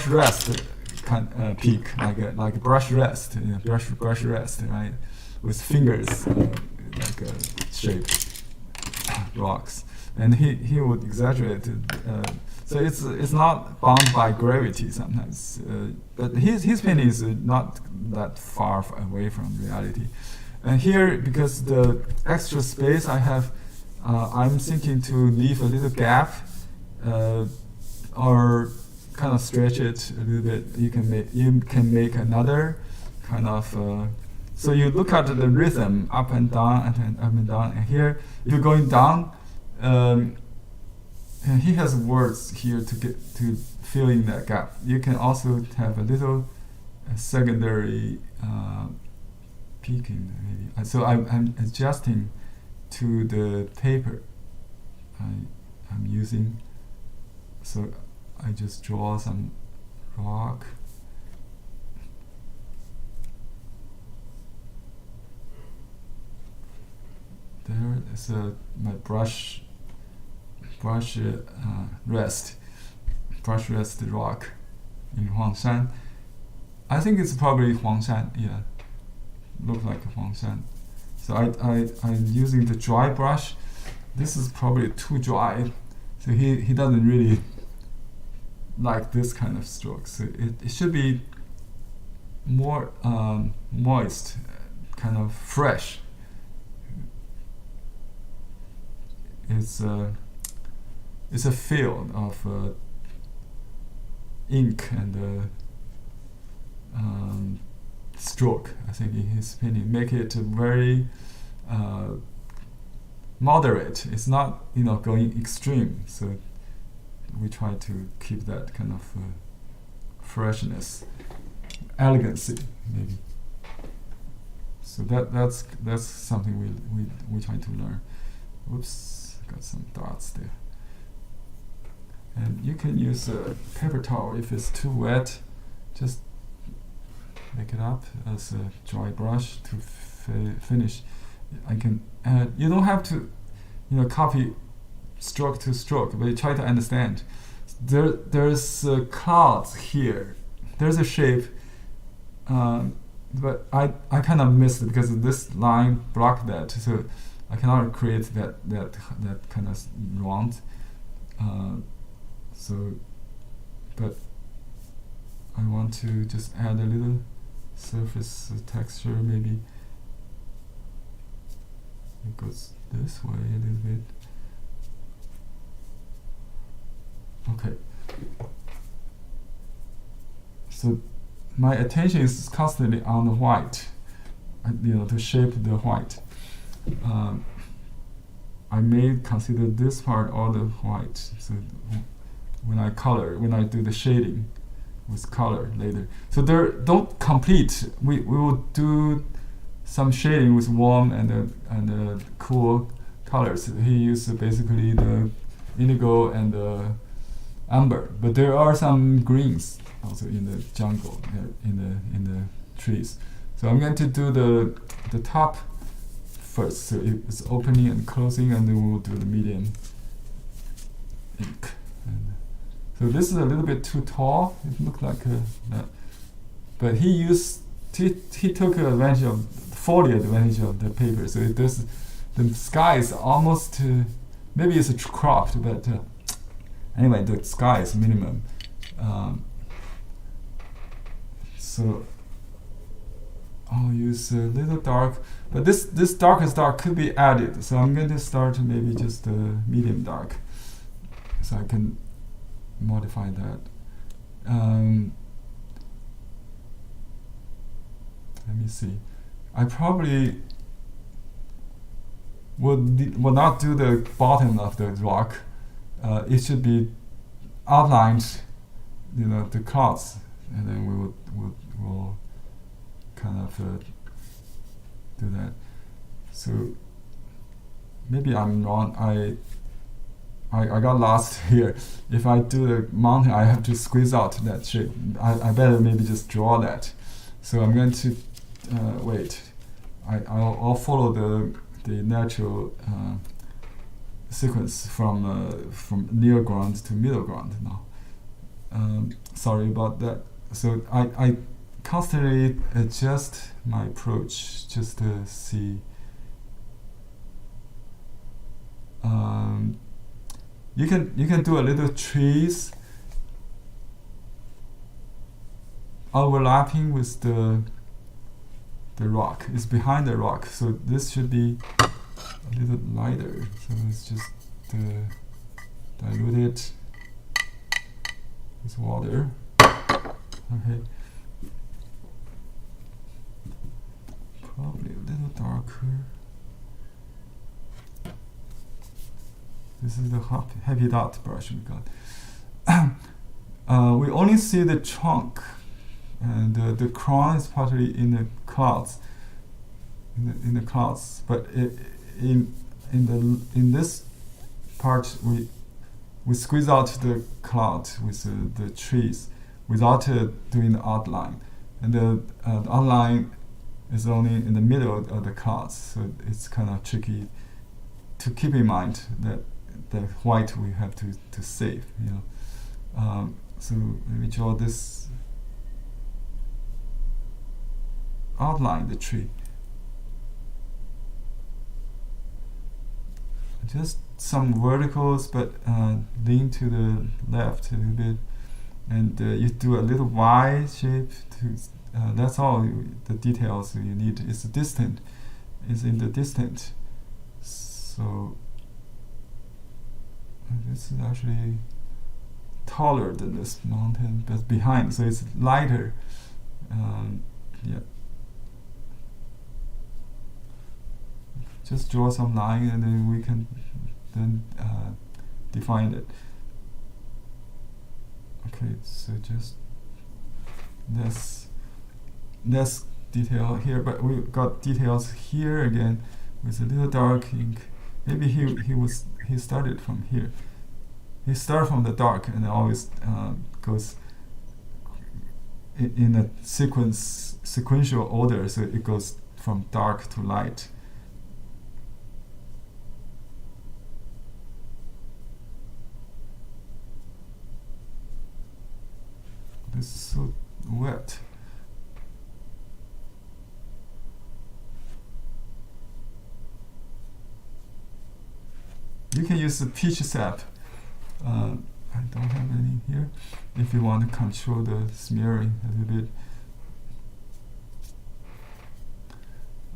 rest kind peak, like a brush rest, brush rest, right, with fingers, like shaped rocks, and he would exaggerate it. So it's not bound by gravity sometimes, but his painting is not that far away from reality. And here, because the extra space I have, I'm thinking to leave a little gap, or kind of stretch it a little bit. You can make another kind of. So you look at the rhythm, up and down and up and down. And here, if you're going down, and he has words here to get to fill in that gap. You can also have a little secondary peaking, maybe. So I'm adjusting to the paper I'm using. So I just draw some rock. There is my brush rest rock in Huangshan. I think it's probably Huangshan. Yeah, looks like Huangshan. So I'm using the dry brush. This is probably too dry, so he doesn't really like this kind of stroke. So it should be more moist, kind of fresh. It's a field of ink and stroke. I think in his painting, make it very moderate. It's not going extreme. So we try to keep that kind of freshness, elegancy, maybe. So that's something we try to learn. Oops, got some dots there. And you can use a paper towel if it's too wet. Just make it up as a dry brush to finish. I can add. You don't have to, copy stroke to stroke, but you try to understand. There's clouds here. There's a shape, but I kind of missed it because this line blocked that, so I cannot create that kind of round. But I want to just add a little surface texture. Maybe it goes this way a little bit. Okay. So my attention is constantly on the white, to shape the white. I may consider this part all the white. So when I do the shading with color later. So don't complete. We will do some shading with warm and cool colors. He used basically the indigo and the amber, but there are some greens also in the jungle, in the trees. So I'm going to do the top first. So it's opening and closing, and then we'll do the medium ink. And so this is a little bit too tall. It looked like that, but he took fully advantage of the paper. So the sky is almost maybe it's cropped, but anyway, the sky is minimum. So I'll use a little dark, but this darkest dark could be added. So I'm going to start maybe just medium dark, so I can modify that. Let me see. I probably would not do the bottom of the rock. It should be outlined, the clouds, and then we'll kind of do that. So maybe I'm wrong. I got lost here. If I do the mountain, I have to squeeze out that shape. I better maybe just draw that. So I'm going to wait. I'll follow the natural sequence from near ground to middle ground now. Sorry about that. So I constantly adjust my approach just to see. You can do a little trees overlapping with the rock. It's behind the rock, so this should be a little lighter. So let's just dilute it with water. Okay. Probably a little darker. This is the heavy dot brush we got. We only see the trunk, and the crown is partly in the clouds. In the clouds, but in this part we squeeze out the cloud with the trees without doing the outline, and the outline is only in the middle of the clouds. So it's kind of tricky to keep in mind that the white we have to save, so let me draw this, outline the tree, just some verticals, but lean to the left a little bit, and you do a little Y shape to that's all the details you need. It's in the distant. So this is actually taller than this mountain, but behind, so it's lighter. Yeah. just draw some line, and then we can then define it. Okay, so just less detail here, but we got details here again with a little dark ink. Maybe he started from here. He started from the dark and always goes in a sequential order, so it goes from dark to light. This is so wet. You can use the peach sap. I don't have any here. If you want to control the smearing a little bit.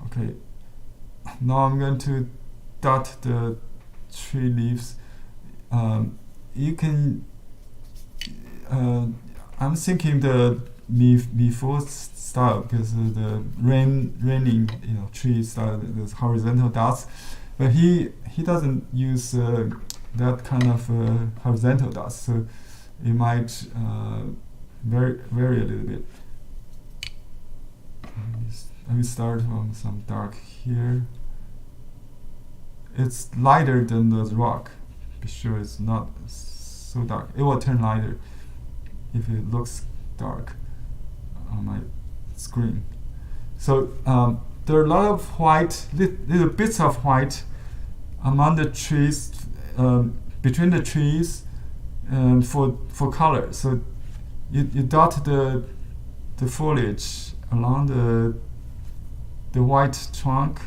Okay. Now I'm going to dot the tree leaves. You can. I'm thinking the before style, because the raining tree style, there's horizontal dots, but he doesn't use that kind of horizontal dots, so it might vary a little bit. Let me start from some dark here. It's lighter than the rock. Be sure it's not so dark. It will turn lighter if it looks dark on my screen. So there are a lot of white, little bits of white among the trees, between the trees, for color. So you dot the foliage along the white trunk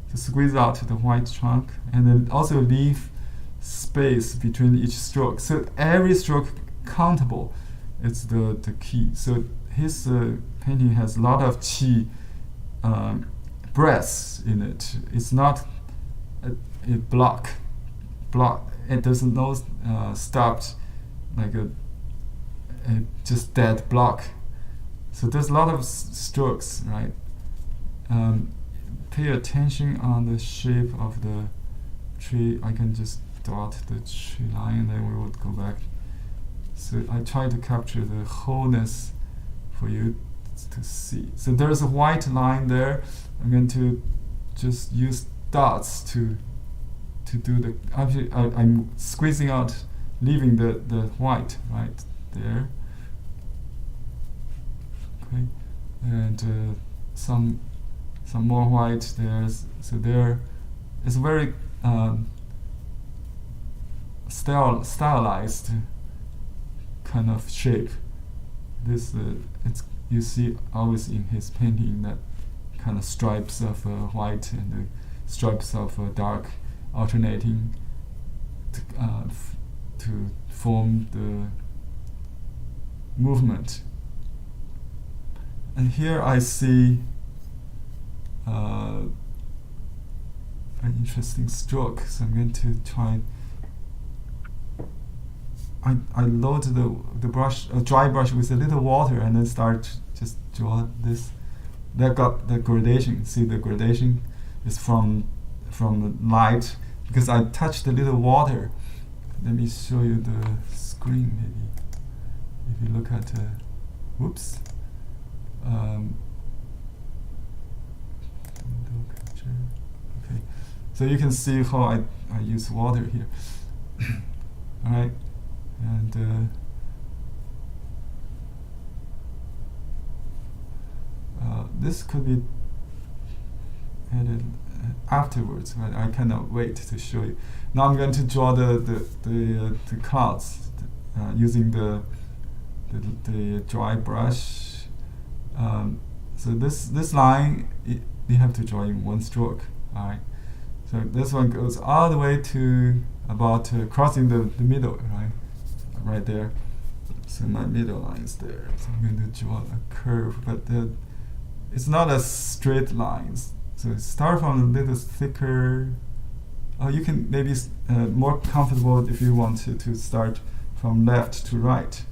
to squeeze out the white trunk, and then also leave space between each stroke. So every stroke countable. It's the key. So his painting has a lot of qi breaths in it. It's not a block. It doesn't know stopped like a just dead block. So there's a lot of strokes, right? Pay attention on the shape of the tree. I can just dot the tree line, and then we will go back. So I try to capture the wholeness for you to see. So there's a white line there. I'm going to just use dots to do the. Actually, I'm squeezing out, leaving the white right there. Okay, and some more white there. So there, it's very stylized kind of shape. This it's you see always in his painting that kind of stripes of white and stripes of dark alternating to form the movement. And here I see an interesting stroke, so I'm going to try. I load the brush, a dry brush with a little water, and then start just draw this. That got the gradation. See, the gradation is from the light, because I touched a little water. Let me show you the screen maybe. If you look at whoops. Okay, so you can see how I use water here. All right, and this could be added afterwards, but I cannot wait to show you. Now I'm going to draw the clouds using the dry brush. So this line you have to draw in one stroke. All right. So this one goes all the way to about crossing the middle, right there. So my middle line is there. So I'm going to draw a curve, but it's not a straight line. So start from a little thicker. You can maybe more comfortable if you want to start from left to right.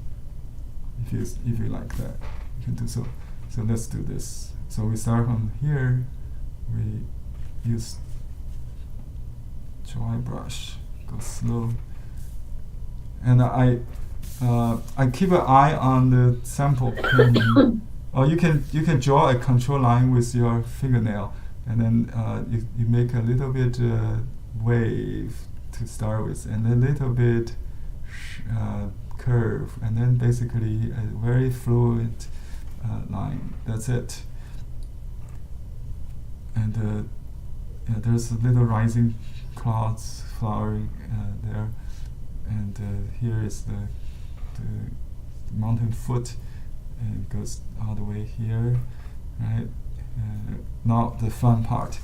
If you like that, you can do so. So let's do this. So we start from here. We use dry brush, go slow, and I keep an eye on the sample painting. Or you can draw a control line with your fingernail, and then you make a little bit wave to start with, and a little bit curve, and then basically a very fluid line. That's it. And there's a little rising clouds flowering there, and here is the mountain foot, and it goes all the way here, right? Now the fun part.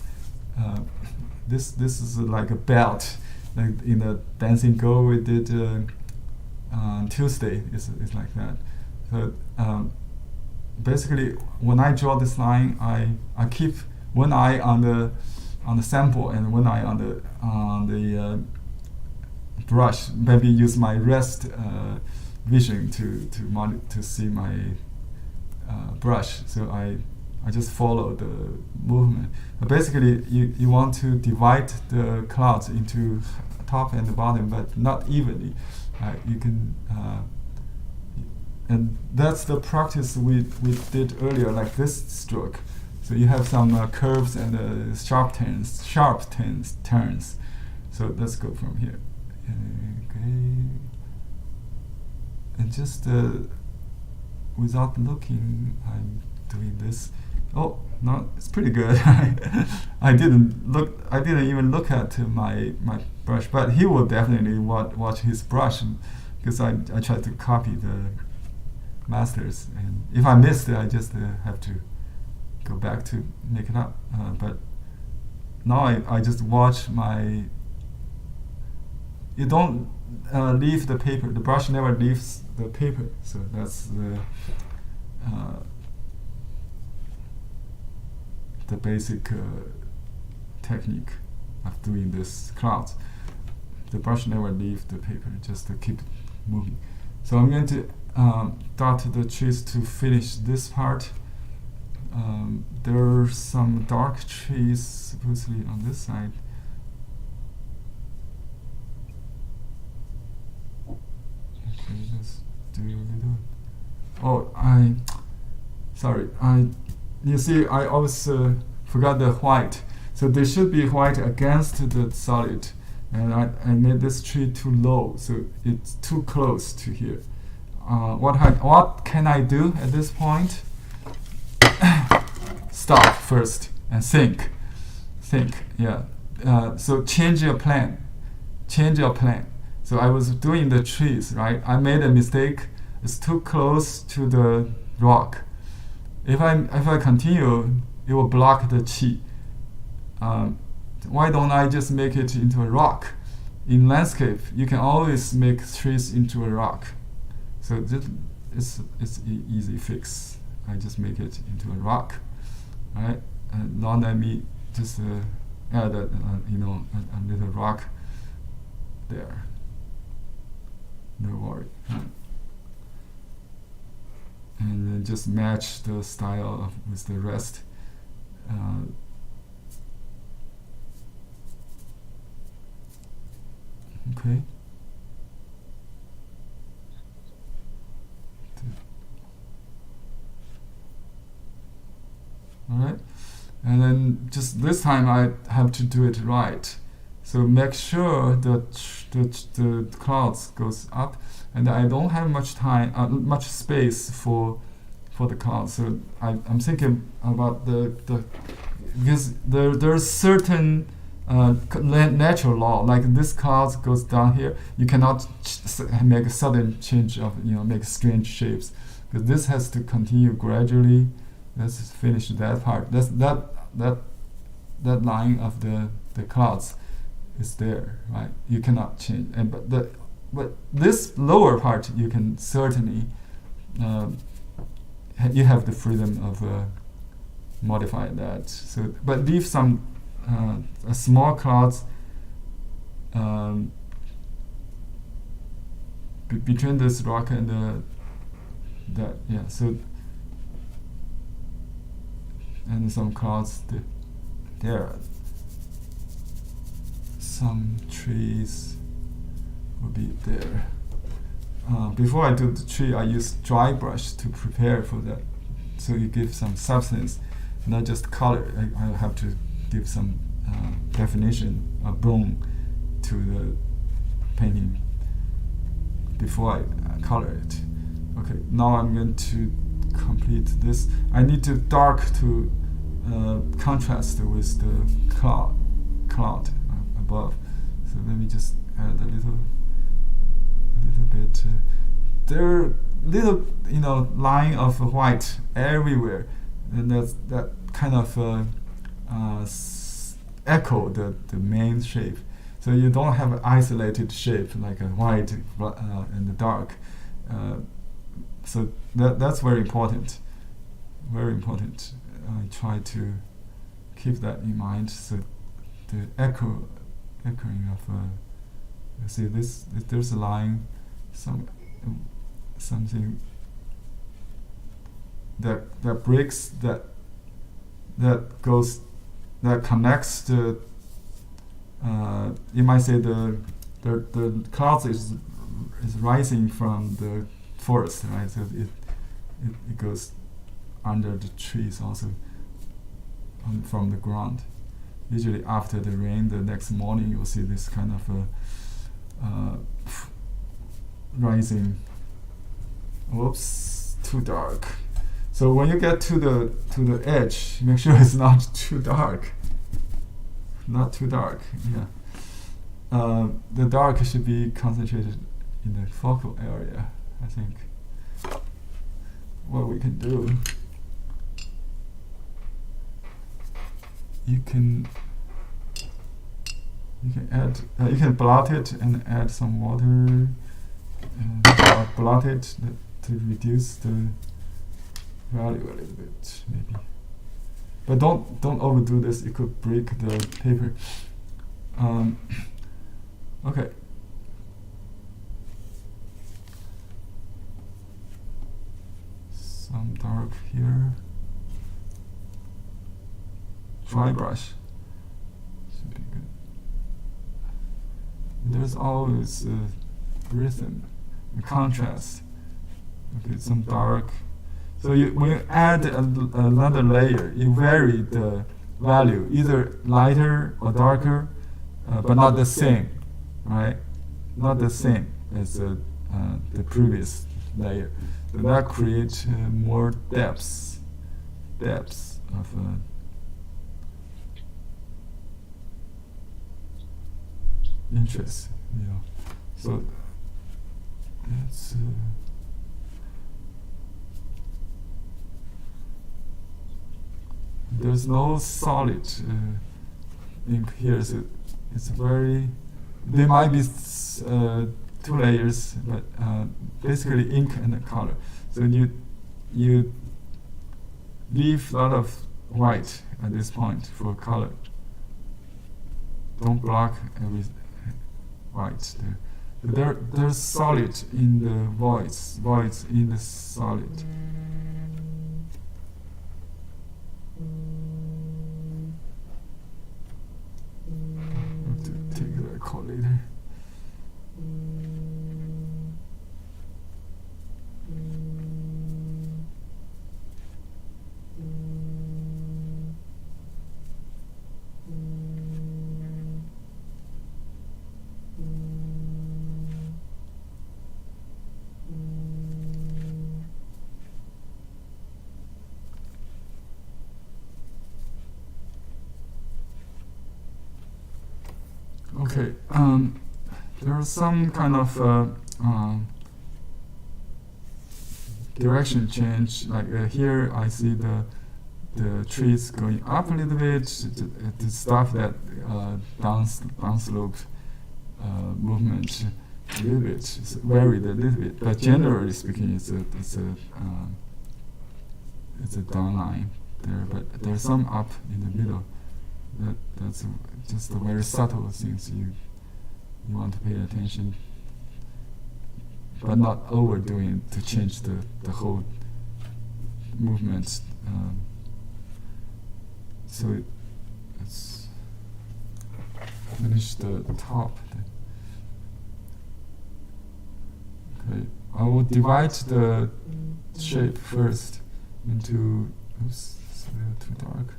This is like a belt, like in the Dancing Girl we did Tuesday. It's like that. So basically, when I draw this line, I keep one eye on the sample and one eye on the brush. Maybe use my rest vision to see my brush. So I just follow the movement. But basically, you want to divide the clouds into top and the bottom, but not evenly. You can, and that's the practice we did earlier, like this stroke. So you have some curves and sharp turns. So let's go from here. Okay. And just without looking, I'm doing this. Oh, no, it's pretty good. I didn't even look at my brush, but he will definitely watch his brush, because I tried to copy the masters, and if I missed it, I just have to go back to make it up. But now I just watch my. You don't leave the paper. The brush never leaves the paper, so that's the basic technique of doing this clouds. The brush never leaves the paper, just to keep moving. So I'm going to dot the trees to finish this part. There are some dark trees supposedly on this side. Okay, let's do a little. Oh, sorry. You see, I always forgot the white. So there should be white against the solid, and I made this tree too low, so it's too close to here. What can I do at this point? Stop first and think. Yeah. So change your plan. So I was doing the trees, right? I made a mistake. It's too close to the rock. If I continue, it will block the chi. Why don't I just make it into a rock? In landscape, you can always make trees into a rock. So it's an easy fix. I just make it into a rock, right? And now let me just add a little rock there. No worry. And then just match the style with the rest. Okay. Alright. And then just this time I have to do it right. So make sure that the clouds goes up, and I don't have much space for the clouds. So I'm thinking about because there's certain natural law, like this cloud goes down here. You cannot make a sudden change of make strange shapes, because this has to continue gradually. Let's finish that part. That line of the clouds is there, right? You cannot change, but this lower part you can certainly you have the freedom of modify that. So, but leave some small clouds between this rock and that. Yeah. So, and some clouds there. some trees will be there. Before I do the tree, I use dry brush to prepare for that, so you give some substance, not just color. I have to give some definition, a bone to the painting before I color it. Okay, now I'm going to complete this. I need to dark to contrast with the cloud above. So let me just add a little bit. There are little, line of white everywhere, and that kind of echo the main shape. So you don't have an isolated shape like a white and the dark. So that's very important. Very important. I try to keep that in mind. So the echoing of see this, there's a line, something that breaks, that connects the. You might say the clouds is rising from the forest, right? So it goes under the trees also, from the ground. Usually after the rain, the next morning you'll see this kind of rising. Whoops, too dark. So when you get to the edge, make sure it's not too dark. Not too dark, yeah. The dark should be concentrated in the focal area, I think. What we can do, you can add, you can blot it and add some water, or blot it to reduce the value a little bit, maybe. But don't overdo this. It could break the paper. Okay. Some dark here. Dry brush should be good. There's always a rhythm, a contrast. Okay, some dark. So when you add another layer, you vary the value, either lighter or darker, but not the same, right? Not the same as the previous layer. So that creates more depths of interest, So that's. There's no solid ink here, so it's very. There might be two layers, but basically ink and color. So you leave a lot of white at this point for color. Don't block every white there. There's solid in the voids in the solid. Call later. Okay, there are some kind of direction change. Like here, I see the trees going up a little bit to stop that downslope movement a little bit. It's varied a little bit, but generally speaking, it's a down line there. But there's some up in the middle. That's just the very subtle things you want to pay attention, but not overdoing to change the whole movement. So it's finish the top. Okay, I will divide the shape first into. Oops, it's a little too dark.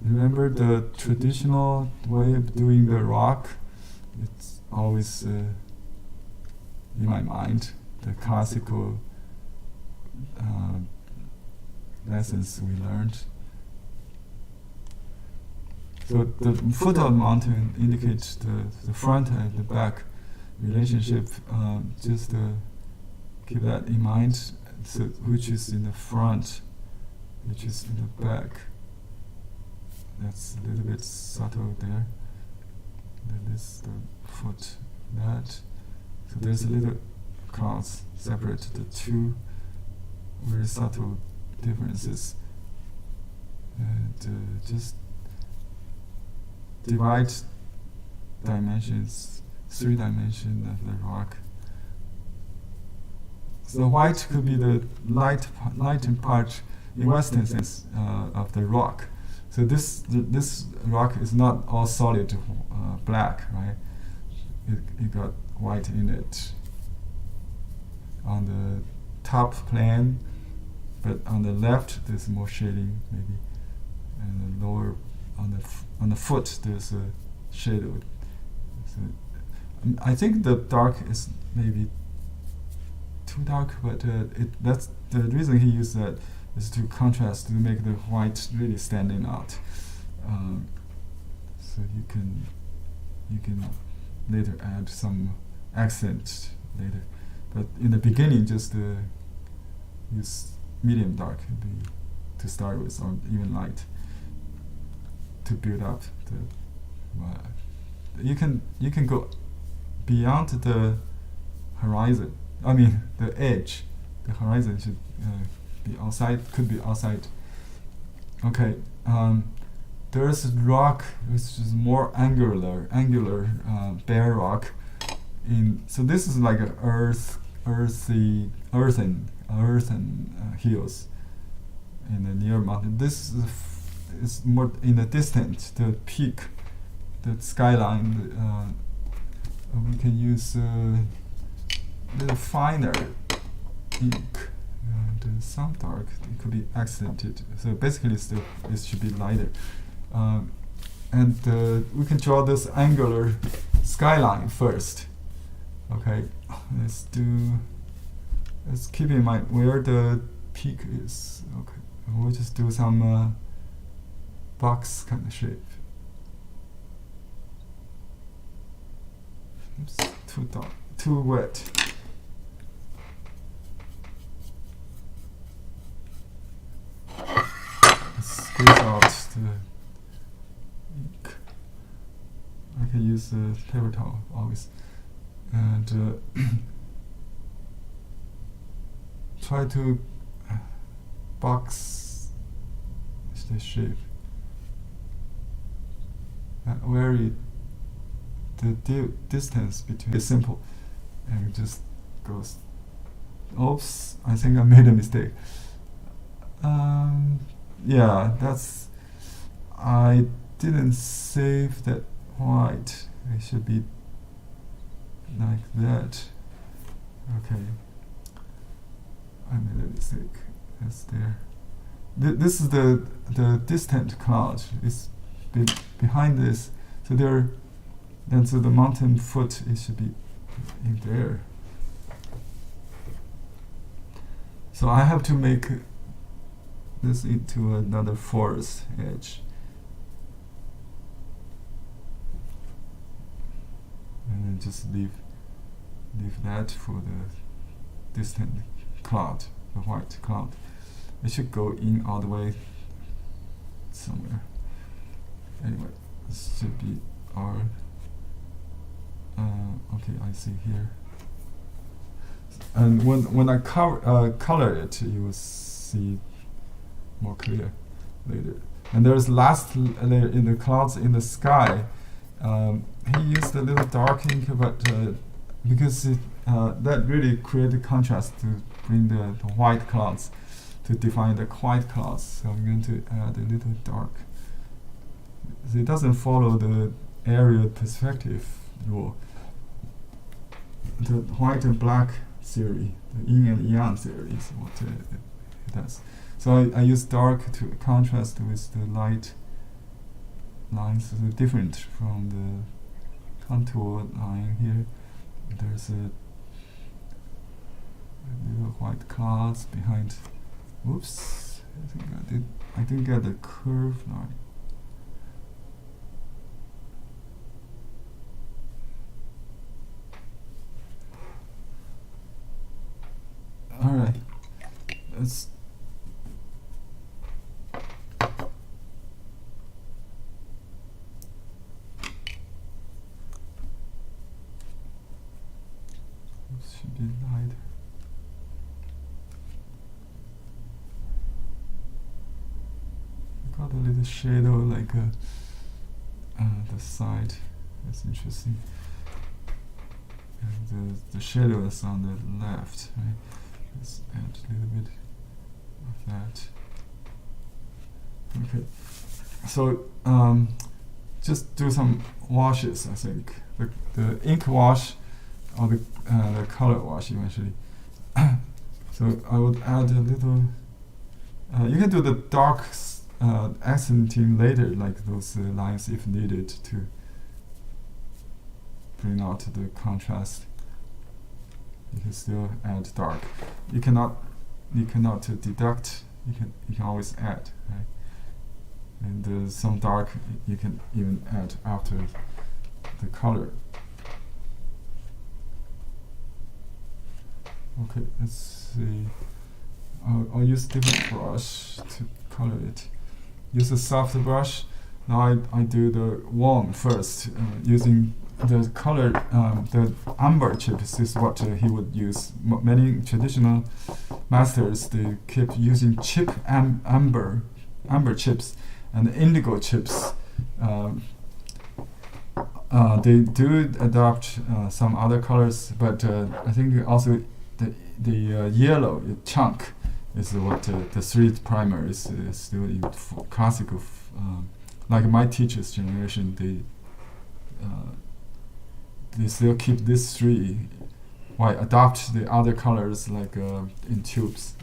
Remember the traditional way of doing the rock? It's always in my mind. The classical lessons we learned. So the foot of the mountain indicates the front and the back relationship. Just keep that in mind. So which is in the front, which is in the back. That's a little bit subtle there. That is the foot. That. So there's a little clouds separate the two very subtle differences. And just divide dimensions, 3 dimensions of the rock. So the white could be the lighter part in Western sense of the rock. So this rock is not all solid black, right? It got white in it on the top plane, but on the left there's more shading maybe, and the lower on the foot there's a shadow. So I think the dark is maybe too dark, but that's the reason he used that is to contrast, to make the white really standing out. So you can later add some accent later, but in the beginning just use medium dark to start with, or even light to build up the. You can go beyond the horizon. I mean the edge. The horizon should be outside. Could be outside. Okay. There's a rock which is more angular, bare rock. So this is like a earthen hills in the near mountain. This is more in the distance. The peak, the skyline. We can use a little finer ink. And some dark. It could be accented. So basically, it should be lighter. And we can draw this angular skyline first. Okay, let's keep in mind where the peak is. Okay, we'll just do some box kind of shape. Oops, too wet. Let's squeeze out the ink. I can use a paper towel always. And try to box the shape. Vary the distance between is simple, and it just goes. Oops! I think I made a mistake. Yeah, I didn't save that white. It should be like that. Okay, I made a mistake. That's there. This is the distant cloud. It's behind this. So so the mountain foot, it should be in there. So I have to make this into another forest edge. And then just leave that for the distant cloud, the white cloud. It should go in all the way somewhere. Anyway, this should be our. Okay, I see here. And when I color it, you will see more clear later. And there's last layer in the clouds in the sky. He used a little dark ink, but because that really created contrast to bring the white clouds to define the white clouds. So I'm going to add a little dark. So it doesn't follow the aerial perspective rule. The white and black theory, the yin and yang theory is what it does. So I use dark to contrast with the light lines. So different from the contour line here. There's a little white clouds behind. Whoops! I think I didn't get the curve line. All right. Let's. Should be lighter. Got a little shadow like the side. That's interesting. And the shadow is on the left, right? Let's add a little bit of that. Okay. So just do some washes. I think the ink wash or the color wash eventually. So I would add a little. You can do the dark accenting later, like those lines if needed to bring out the contrast. You can still add dark. You cannot deduct. You can always add, right? And some dark you can even add after the color. Okay, let's see. I'll use different brush to color it. Use a soft brush. Now I do the warm first, using the color, the amber chips is what he would use. Many traditional masters, they keep using chip amber chips and indigo chips. They do adopt some other colors, but I think also the yellow chunk is what the 3 primer is still in classical. Like my teacher's generation, they still keep this 3, while adopt the other colors like in tubes.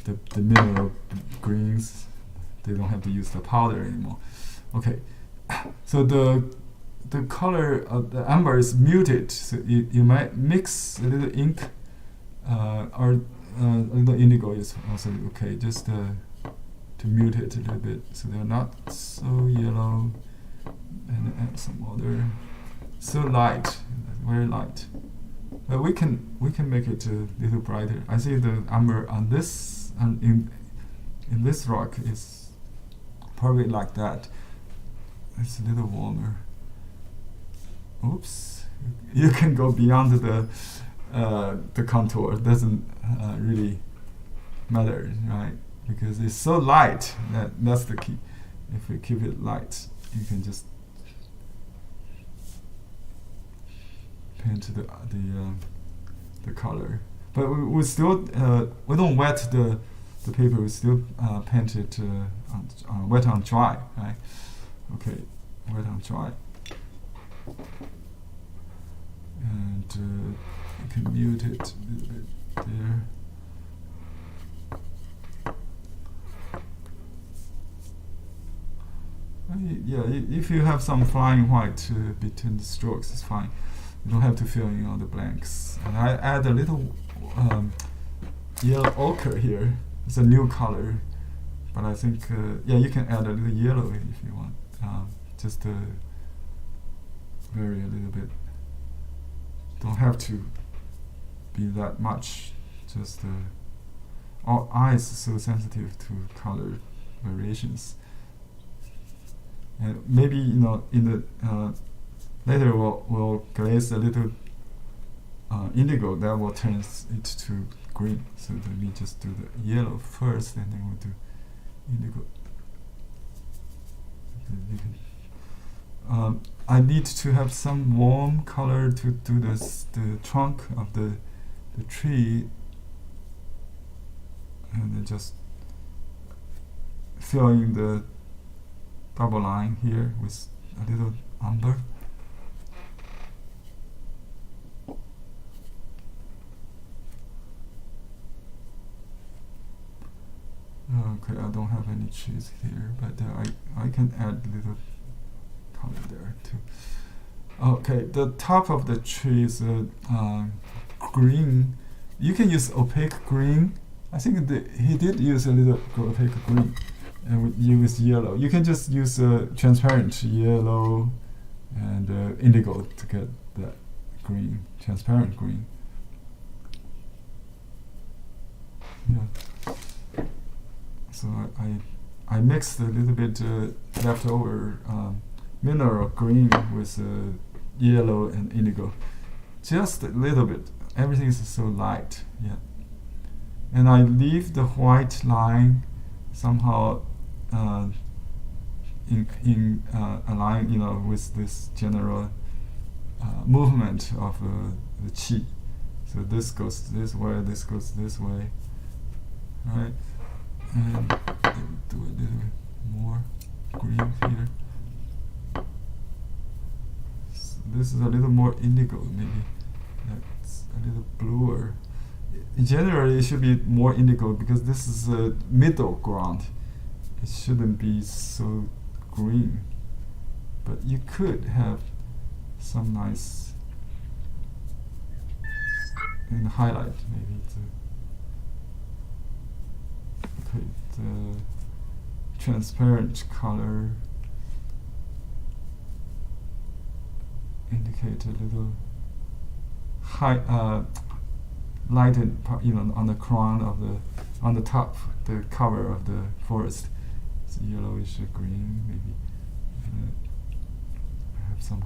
The mineral greens, they don't have to use the powder anymore. Okay, so the color of the amber is muted, so you might mix a little ink or a little indigo is also okay, just to mute it a little bit so they're not so yellow, and add some other. So light, very light. But we can make it a little brighter. I see the amber on this and in this rock is probably like that. It's a little warmer. Oops, you can go beyond the contour. It doesn't really matter, right? Because it's so light. That's the key. If we keep it light, you can just paint the color. But we still we don't wet the paper. We still paint it wet on dry, right? Okay, wet on dry. And you can mute it a little bit there. Yeah, if you have some flying white between the strokes, it's fine. You don't have to fill in all the blanks. And I add a little yellow ochre here. It's a new color, but I think yeah, you can add a little yellow if you want. Just vary a little bit. Don't have to be that much. Just our eyes are so sensitive to color variations. And maybe in the later we'll glaze a little indigo that will turn it to green. So let me just do the yellow first, and then we'll do indigo. I need to have some warm color to do the trunk of the tree. and then just fill in the double line here with a little umber. Okay, I don't have any trees here, but I can add a little color there too. Okay, the top of the tree is green. You can use opaque green. I think he did use a little opaque green, and use yellow. You can just use transparent yellow and indigo to get that green, transparent green. Yeah. So I mixed a little bit leftover mineral green with yellow and indigo, just a little bit. Everything is so light, yeah. And I leave the white line somehow in a line, you know, with this general movement of the qi. So this goes this way, this goes this way, right? And do a little bit more green here. So this is a little more indigo, maybe. That's a little bluer. Generally, it should be more indigo because this is a middle ground. It shouldn't be so green. But you could have some nice in the highlight, maybe. Okay, the transparent color indicate a little high, lightened part, you know, on the crown of on the top, the cover of the forest. It's yellowish green, maybe. I have some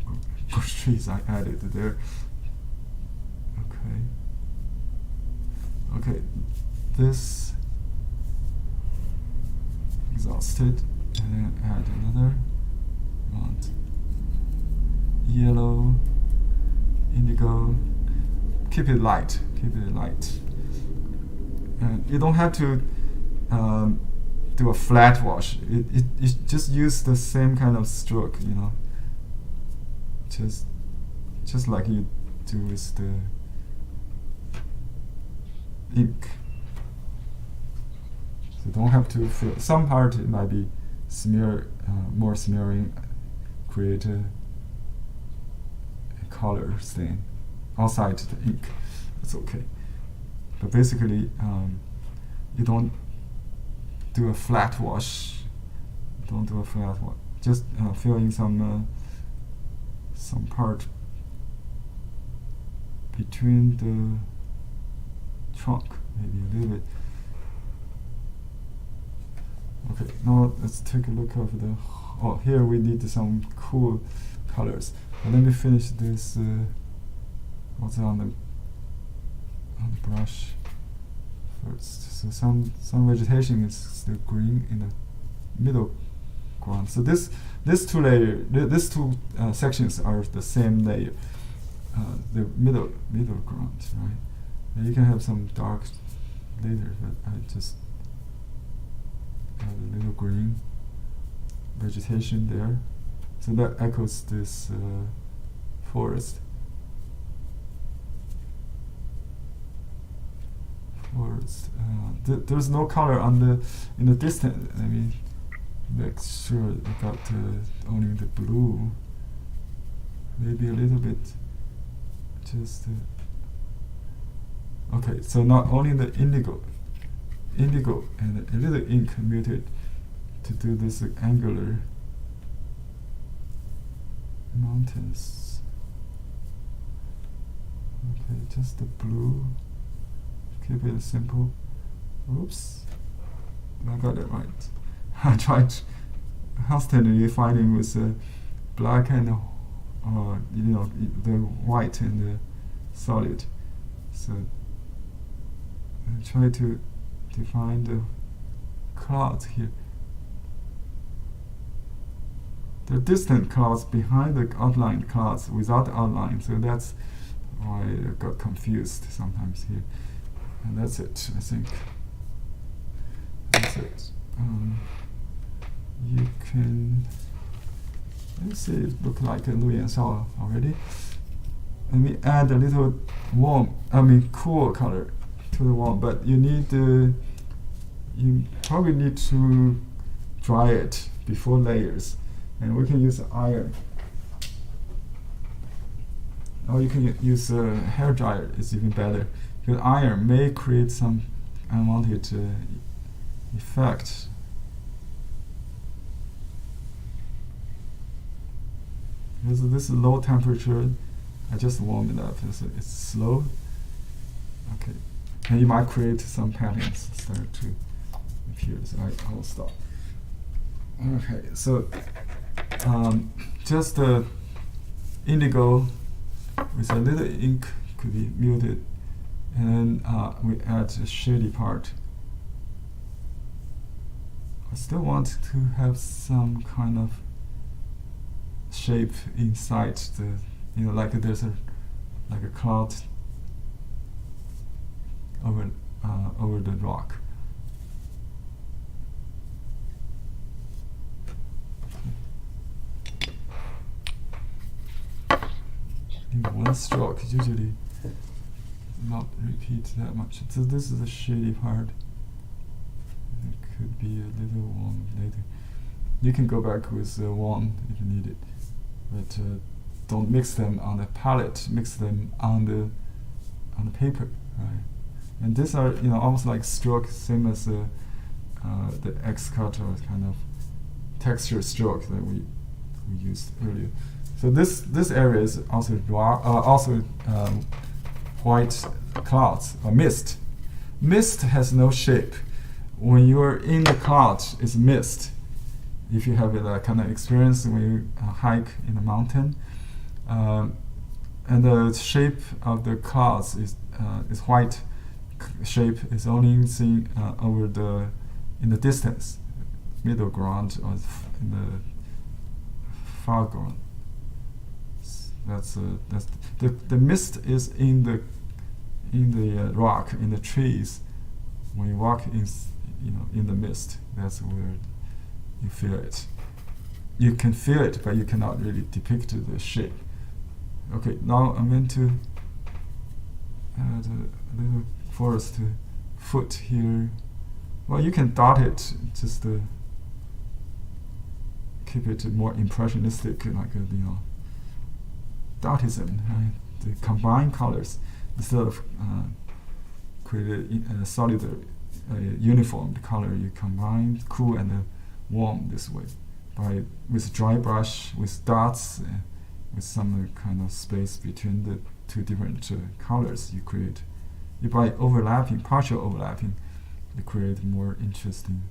bush trees I added there. Okay, this exhausted, and then add another one. Yellow, indigo. Keep it light. And you don't have to do a flat wash. It just use the same kind of stroke, you know. Just like you do with the ink. So don't have to fill. Some part it might be more smearing, create a color stain outside the ink. It's okay. But basically, you don't do a flat wash. Just fill in some part between the trunk, maybe a little bit. Okay, now let's take a look of the. Oh, here we need some cool colors. But let me finish this. Also on the brush first. So some vegetation is still green in the middle ground. So these two sections are the same layer. The middle ground, right? And you can have some dark later, but I just have a little green vegetation there. So that echoes this forest. There's no color in the distance. I mean, make sure I got only the blue. Maybe a little bit. Just okay. So not only the indigo and a little ink muted to do this angular mountains. Okay, just the blue. Keep it simple. Oops, I got it right. I tried constantly fighting with black and the white and the solid. So I try to define the clouds here. There are distant clouds behind the outlined clouds without outline, so that's why I got confused sometimes here. And that's it, I think. So, you can. Let's see. It looks like a Yanshao already. And we add a little cool color to the wall, but you probably need to dry it before layers, and we can use iron, or you can use a hair dryer. It's even better because iron may create some unwanted effect. Because this is low temperature, I just warmed it up. It's slow. Okay, and you might create some patterns start to appear. So I will stop. Okay, so just indigo with a little ink could be muted, and then we add a shady part. I still want to have some kind of shape inside the, like there's a cloud over the rock. In one stroke, usually not repeat that much. So this is the shady part. It could be a little warm later. You can go back with warm if you need it, but don't mix them on the palette. Mix them on the paper, right? And these are almost like stroke, same as the X cutter kind of texture stroke that we used earlier. So this area is also white clouds or mist. Mist has no shape. When you're in the cloud, it's mist. If you have a kind of experience when you hike in a mountain, and the shape of the clouds is white. Shape is only seen in the distance, middle ground or in the far ground. That's the mist is in the rock, in the trees. When you walk in the mist, that's where you feel it. You can feel it, but you cannot really depict the shape. Okay, now I'm going to add a little forest foot here. Well, you can dot it, just keep it more impressionistic, like Dottism, right? The combine colors instead of create a solid, uniform color. You combine cool and warm this way, with dry brush, with dots, with some kind of space between the two different colors. You create, by overlapping, partial overlapping, you create more interesting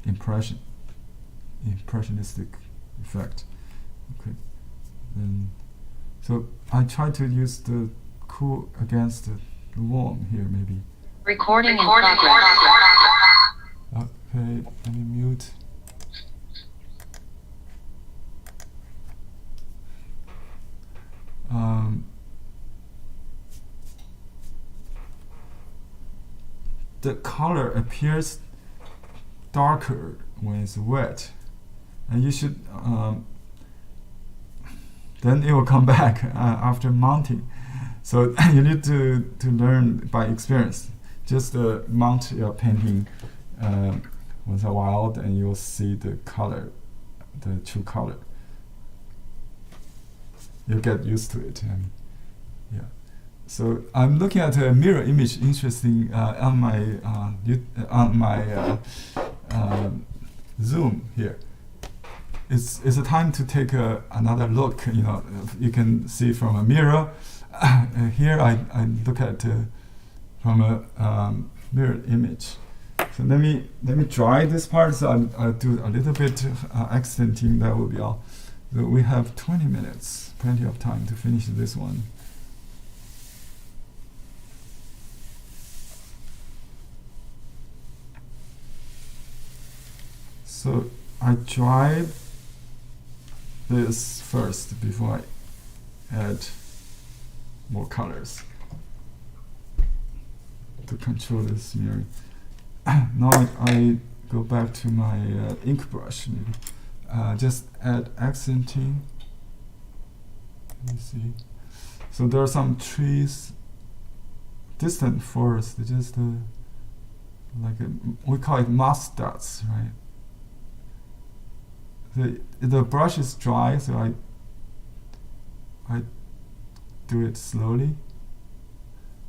impressionistic effect. Okay. So I try to use the cool against the warm here, maybe. Recording in progress. Okay, let me mute. The color appears darker when it's wet, and you should then it will come back after mounting. So you need to learn by experience. Just mount your painting once in a while, and you'll see the color, the true color. You'll get used to it, and yeah. So I'm looking at a mirror image, interesting on my Zoom here. It's a time to take another look. You can see from a mirror. Here I look at from a mirror image. So let me dry this part. So I'll do a little bit accenting. That will be all. So we have 20 minutes, plenty of time to finish this one. So I dry this first before I add more colors to control this mirror. now I go back to my ink brush. Maybe. Just add accenting. Let me see. So there are some trees, distant forest. Just we call it moss dots, right? The brush is dry, so I do it slowly,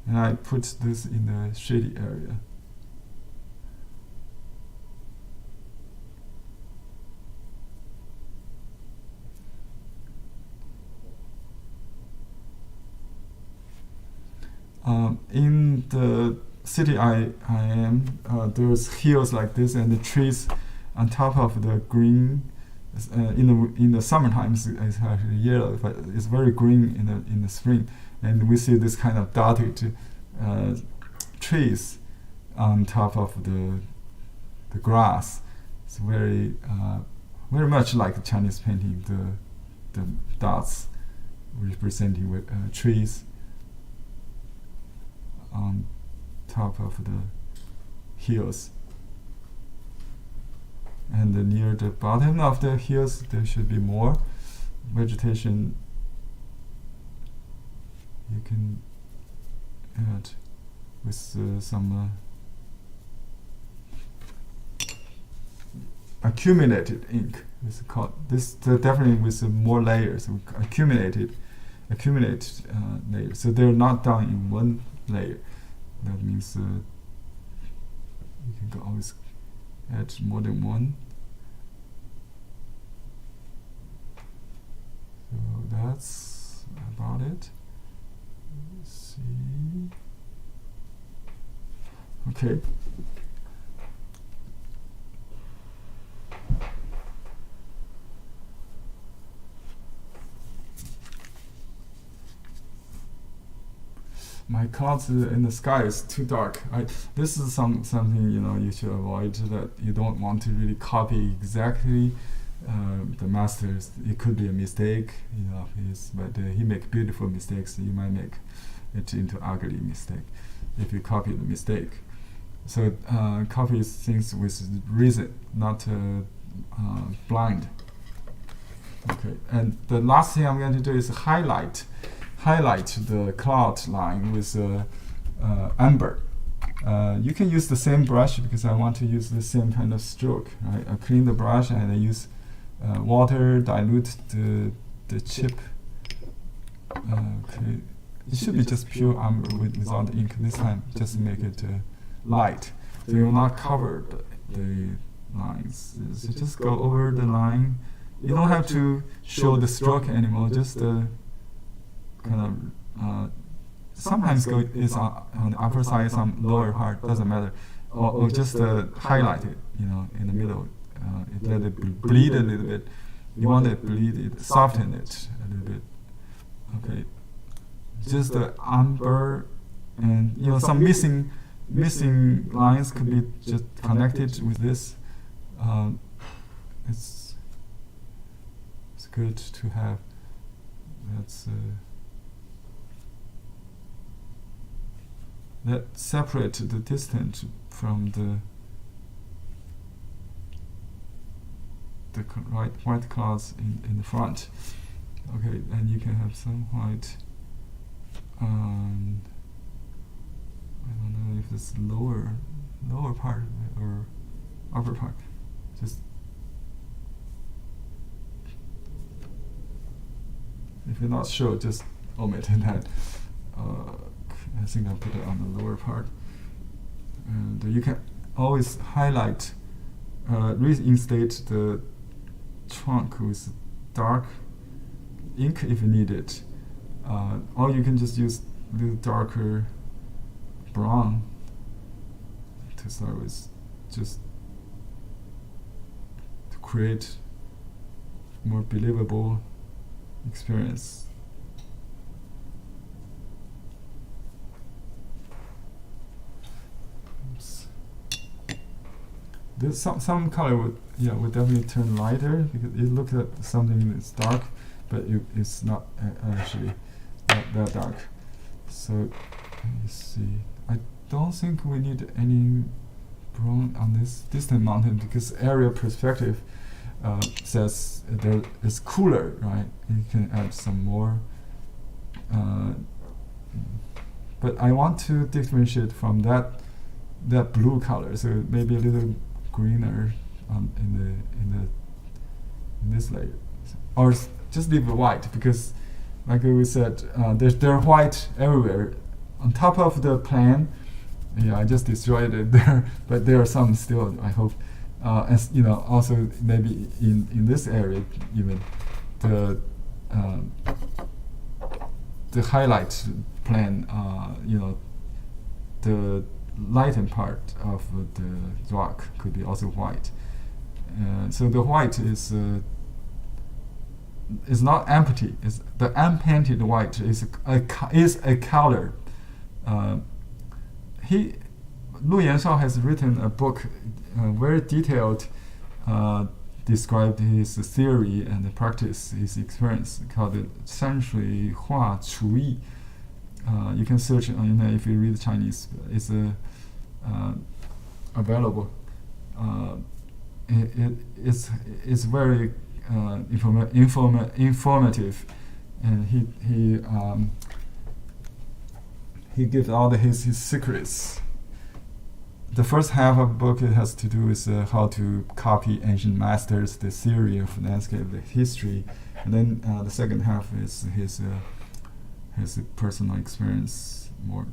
and I put this in the shady area. In the city I am, there's hills like this, and the trees on top of the green. In the summertime, it's actually yellow, but it's very green in the spring, and we see this kind of dotted trees on top of the grass. It's very much like Chinese painting. The dots representing trees on top of the hills. And near the bottom of the hills, there should be more vegetation. You can add with some accumulated ink. It's called this. Definitely with more layers. We accumulate layers. So they're not done in one layer. That means you can always add more than one. So that's about it. Let's see. Okay. My clouds in the sky is too dark. This is something you should avoid. That you don't want to really copy exactly the masters. It could be a mistake, but he make beautiful mistakes. You might make it into ugly mistake if you copy the mistake. So copy things with reason, not blind. Okay, and the last thing I'm going to do is highlight the cloud line with amber. You can use the same brush because I want to use the same kind of stroke. Right? I clean the brush and I use water, dilute the chip. Okay, it should be just pure amber without ink. This time, just make it light. So you will not cover the lines. So just go over the line. You don't have to show the stroke anymore. Just kind of sometimes is on the upper side, some lower part, doesn't matter, or just highlight it, in the middle. Let it bleed a little bit. You want it bleed it, soften it a little bit. Okay, just the amber, and some missing lines could be just connected with this. It's good to have. That's that separate the distance from the white clouds in the front. Okay, and you can have some white. I don't know if it's lower part or upper part. Just if you're not sure, just omit that. I think I put it on the lower part. And you can always highlight, reinstate the trunk with dark ink if you need it. Or you can just use a little darker brown to start with, just to create more believable experience. There's some color would definitely turn lighter because it looks at something that's dark, but it's not actually that dark. So let me see. I don't think we need any brown on this distant mountain because aerial perspective says there is cooler, right? You can add some more. But I want to differentiate from that blue color, so maybe a little greener in this layer, or just leave it white because, like we said, there are white everywhere on top of the plane. Yeah, I just destroyed it there, but there are some still. I hope, as you know, also maybe in this area even the highlight plane, the lightened part of the rock could be also white. So the white is not empty. It's the unpainted white is a color. Lu Yanshao has written a book, very detailed, described his theory and practice, his experience, called Shanshui Hua Chuyi. You can search on internet if you read Chinese. It's available. It's very informative, and he gives all his secrets. The first half of the book has to do with how to copy ancient masters, the theory of landscape, the history, and then the second half is his personal experience, more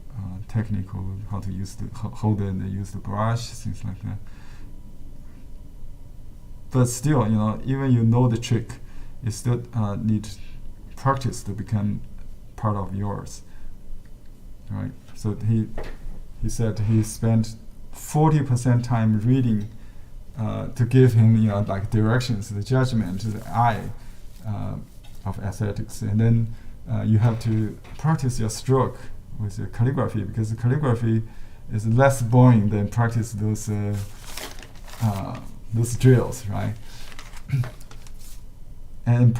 technical, how to use the hold and use the brush, things like that. But still, even you know the trick, you still need practice to become part of yours, right? So he said he spent 40% time reading to give him, like directions, the judgment, the eye of aesthetics, and then you have to practice your stroke with your calligraphy, because the calligraphy is less boring than practice those drills, right? And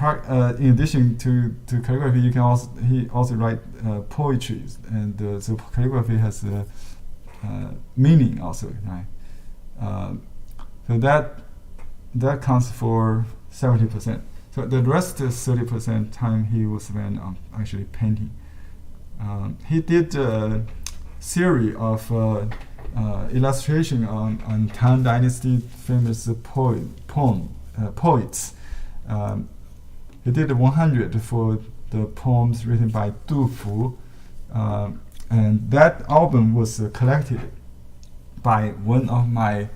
in addition to calligraphy, he also write poetry, and so calligraphy has meaning also, right? So that counts for 70%. So the rest is 30% time he will spend on actually painting. He did a series of illustration on Tang Dynasty famous poets. He did 100 for the poems written by Du Fu, and that album was collected by one of my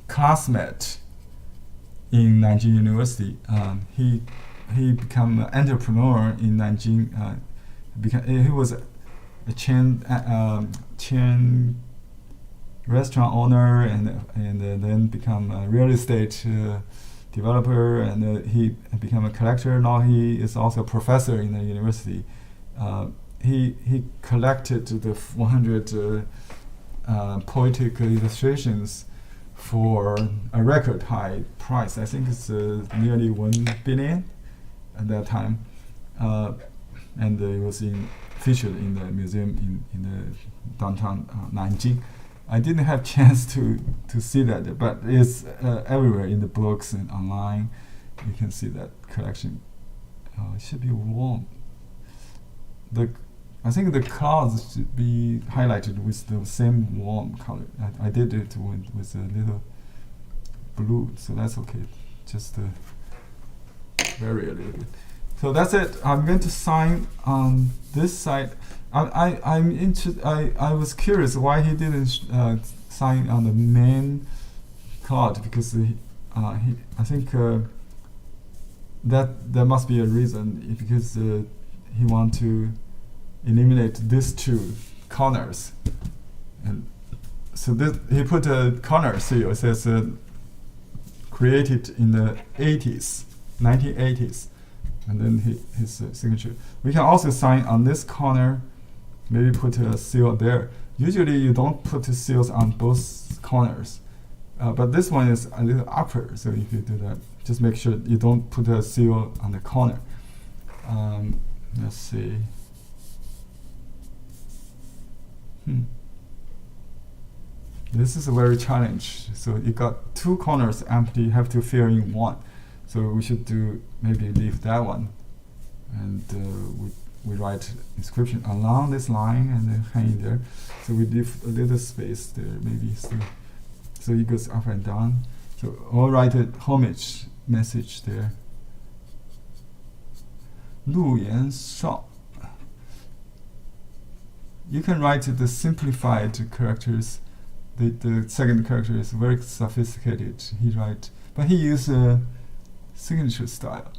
classmates in Nanjing University. He became an entrepreneur in Nanjing. He was a chain restaurant owner, and then become a real estate developer, and he became a collector. Now he is also a professor in the university. He collected the 100 poetic illustrations for a record high price. I think it's nearly 1 billion at that time, and it was featured in the museum in the downtown Nanjing. I didn't have chance to see that, but it's everywhere in the books and online. You can see that collection. It should be warm. I think the clouds should be highlighted with the same warm color. I did it with a little blue, so that's okay. Just vary a little bit. So that's it. I'm going to sign on this side. I was curious why he didn't sign on the main cloud, because I think that there must be a reason, because he want to eliminate these two corners, and so he put a corner seal. It says created in the 1980s, and then his signature. We can also sign on this corner. Maybe put a seal there. Usually you don't put seals on both corners, but this one is a little upper, so if you do that, just make sure you don't put a seal on the corner. Let's see. This is a very challenge. So you got two corners empty, you have to fill in one. So we should maybe leave that one. And we write inscription along this line and then hang there. So we leave a little space there, maybe. So it goes up and down. So I'll write a homage message there. 陆Yanshao. You can write the simplified characters. The second character is very sophisticated. But he used a signature style.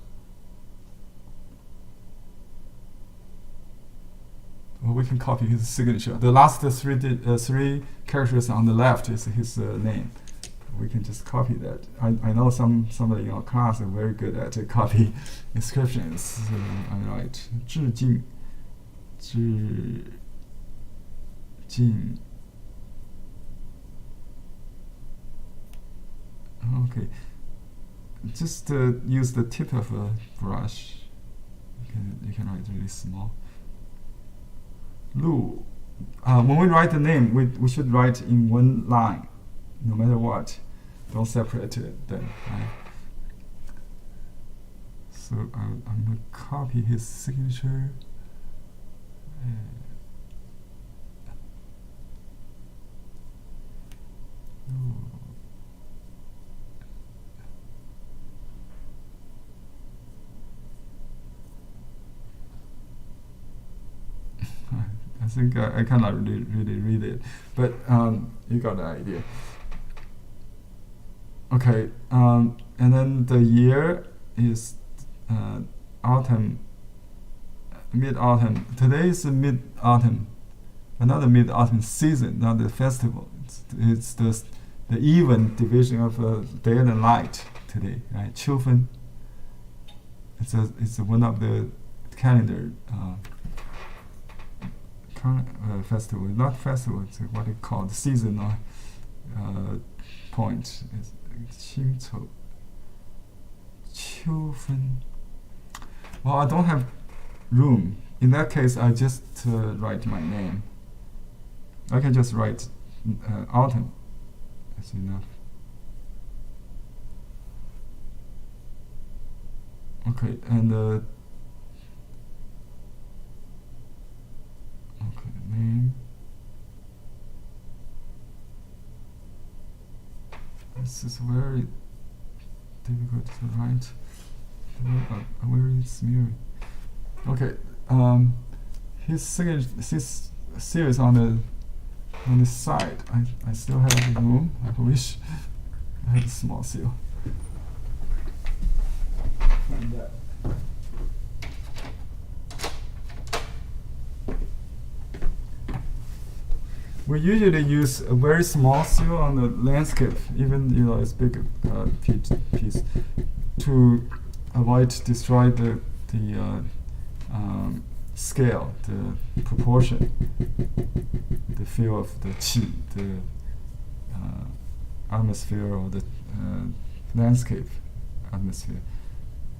Well, we can copy his signature. The last three characters on the left is his name. We can just copy that. I know somebody in our class are very good at copy inscriptions. So I write 致敬. Okay, just use the tip of a brush. You can write really small. Lu. When we write the name, we should write in one line, no matter what. Don't separate it then. Right? So I'm gonna copy his signature. I think I cannot really read it, but you got the idea. Okay, and then the year is autumn, mid-autumn. Today is mid-autumn, another mid-autumn season, not the festival. It's the even division of day and night today, right? 秋分. It's one of the calendar festival, not festival. It's what they call the seasonal point. It's 清丑. 秋分. Well, I don't have room. In that case, I just write my name. I can just write autumn. That's enough. Okay, and okay, name. This is very difficult to write. Very smeary. Okay, his series on the side. I still have room. I wish I had a small seal. And that. We usually use a very small seal on the landscape, even it's big piece, to avoid destroy the scale, the proportion, the feel of the qi, the atmosphere or the landscape atmosphere.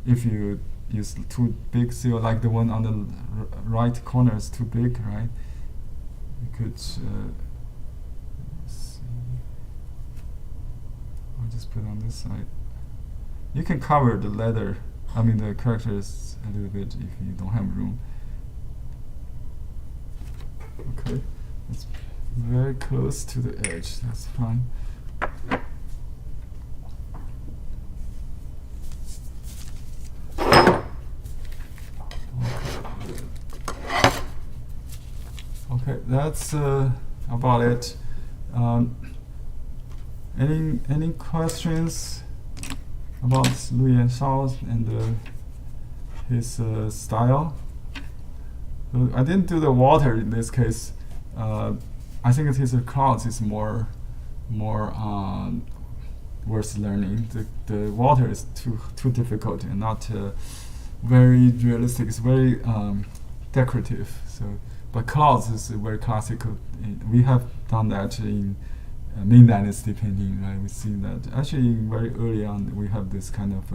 If you use too big seal, like the one on the right corner is too big, right? You could see. I'll just put it on this side. You can cover the letter, the characters a little bit if you don't have room. Okay, it's very close to the edge. That's fine. Okay, that's about it. Any questions about Lu Yanshao and his style? I didn't do the water in this case. I think his clouds is more worth learning. The water is too difficult and not very realistic. It's very decorative. But clouds is very classical. We have done that in Ming Dynasty painting, right? We've seen that. Actually, very early on, we have this kind of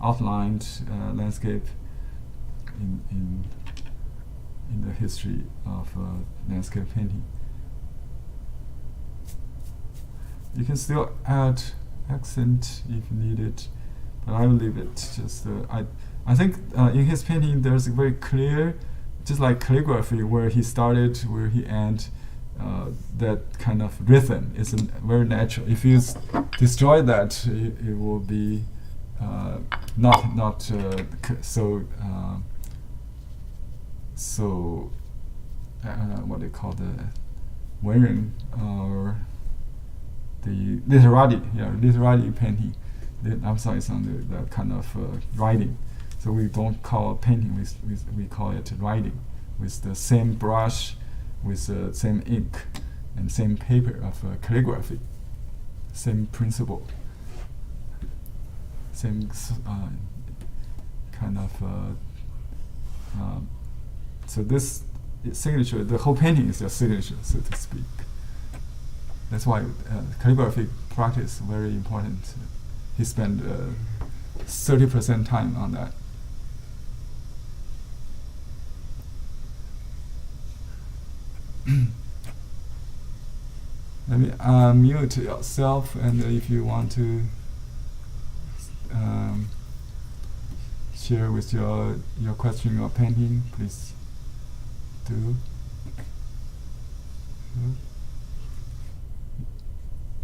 outlined landscape in the history of landscape painting. You can still add accent if needed, but I will leave it. Just I think in his painting there's a very clear, just like calligraphy, where he started, where he end. That kind of rhythm is very natural. If you destroy that, it will be not so what they call the wearing or the literati painting. The emphasis on the kind of writing. So we don't call it painting, we call it writing, with the same brush, with the same ink and same paper of calligraphy, same principle, same kind of. So this signature, the whole painting is a signature, so to speak. That's why calligraphy practice very important. He spent 30% time on that. Let me mute yourself, and if you want to share with your question or painting, please do.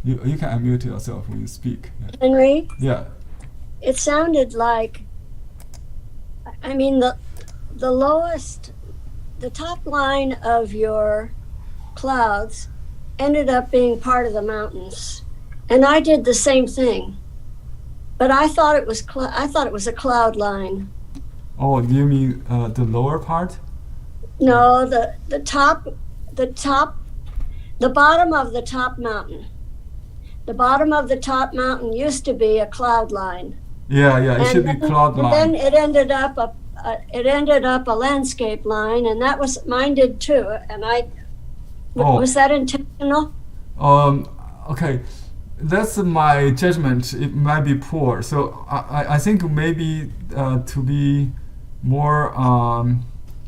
You can unmute yourself when you speak. Yeah. Henry, Yeah. it sounded like, I mean, the lowest, the top line of your clouds ended up being part of the mountains, and I did the same thing, but I thought it was a cloud line. Oh, do you mean the lower part? No, the bottom of the top mountain. The bottom of the top mountain used to be a cloud line. Yeah, it should be cloud line. And then it ended up a landscape line, and that was mine did too. And was that intentional? Okay, that's my judgment. It might be poor. So I think maybe to be more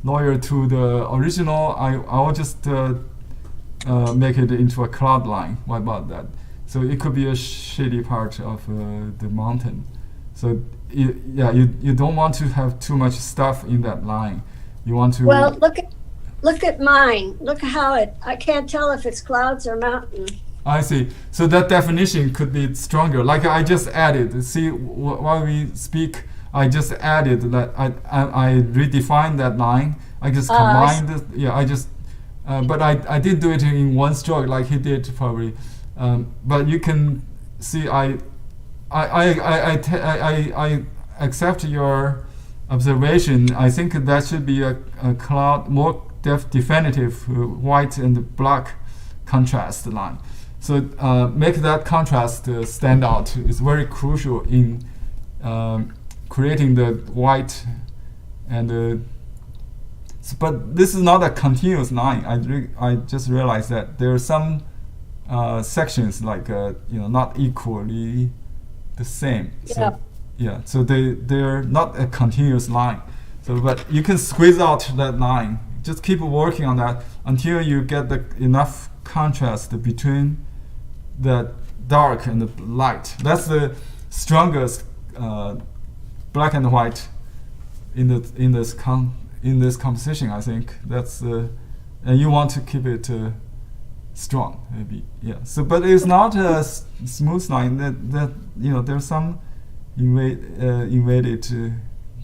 loyal to the original, I will just make it into a cloud line. What about that? So it could be a shady part of the mountain. So you don't want to have too much stuff in that line. You want to. Well, look at mine. Look how I can't tell if it's clouds or mountain. I see. So that definition could be stronger. Like I just added. See, while we speak, I just added that I redefined that line. I just combined it. Yeah, I just. But I did do it in one stroke, like he did probably. But you can see I accept your observation. I think that should be a cloud more definitive white and black contrast line. So make that contrast stand out. It's very crucial in creating the white and. But this is not a continuous line. I just realized that there are some sections like not equally the same. So, so they're not a continuous line. So but you can squeeze out that line. Just keep working on that until you get enough contrast between the dark and the light. That's the strongest black and white in this composition. I think that's and you want to keep it strong, maybe. So but it's not a smooth line. That there's some invaded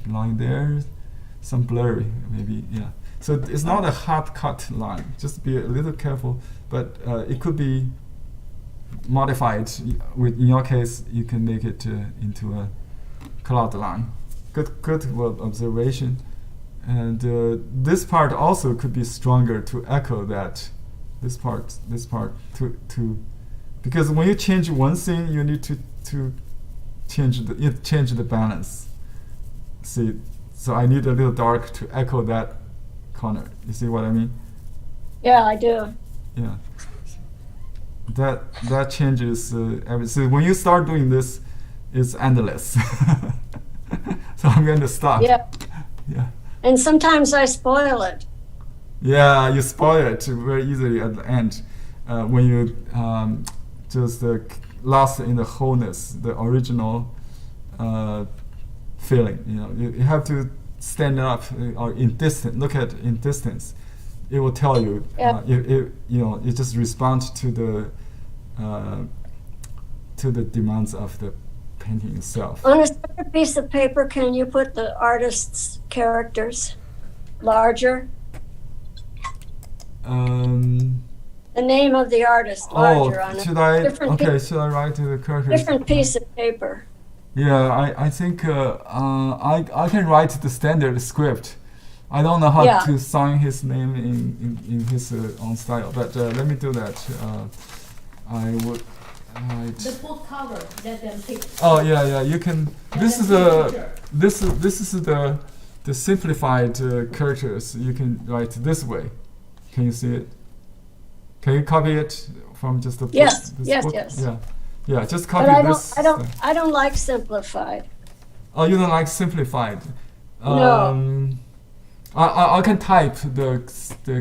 line there, some blurry maybe. So it's not a hard cut line. Just be a little careful. But it could be modified. In your case, you can make it into a cloud line. Good observation. And this part also could be stronger to echo that. This part to because when you change one thing, you need to change the balance. See, so I need a little dark to echo that corner. You see what I mean? Yeah, I do. Yeah. That changes everything. So when you start doing this, it's endless. So I'm going to stop. Yeah. Yeah. And sometimes I spoil it. Yeah, you spoil it very easily at the end when you just lost in the wholeness, the original feeling. You have to stand up or in distance. Look at in distance. It will tell you. Yeah. It just responds to the demands of the painting itself. On a separate piece of paper, can you put the artist's characters larger? The name of the artist larger on should a I? different Okay, should I write the characters? different piece of paper. Yeah, I think I can write the standard script. I don't know how Yeah. to sign his name in his own style, but let me do that. I would write. The book cover, let them pick. Oh yeah, you can. This is the simplified characters. You can write this way. Can you see it? Can you copy it from just the book? Yes, this yes, book? yes. Yeah. Just copy But this. I don't like simplified. Oh, you don't like simplified? No. I can type the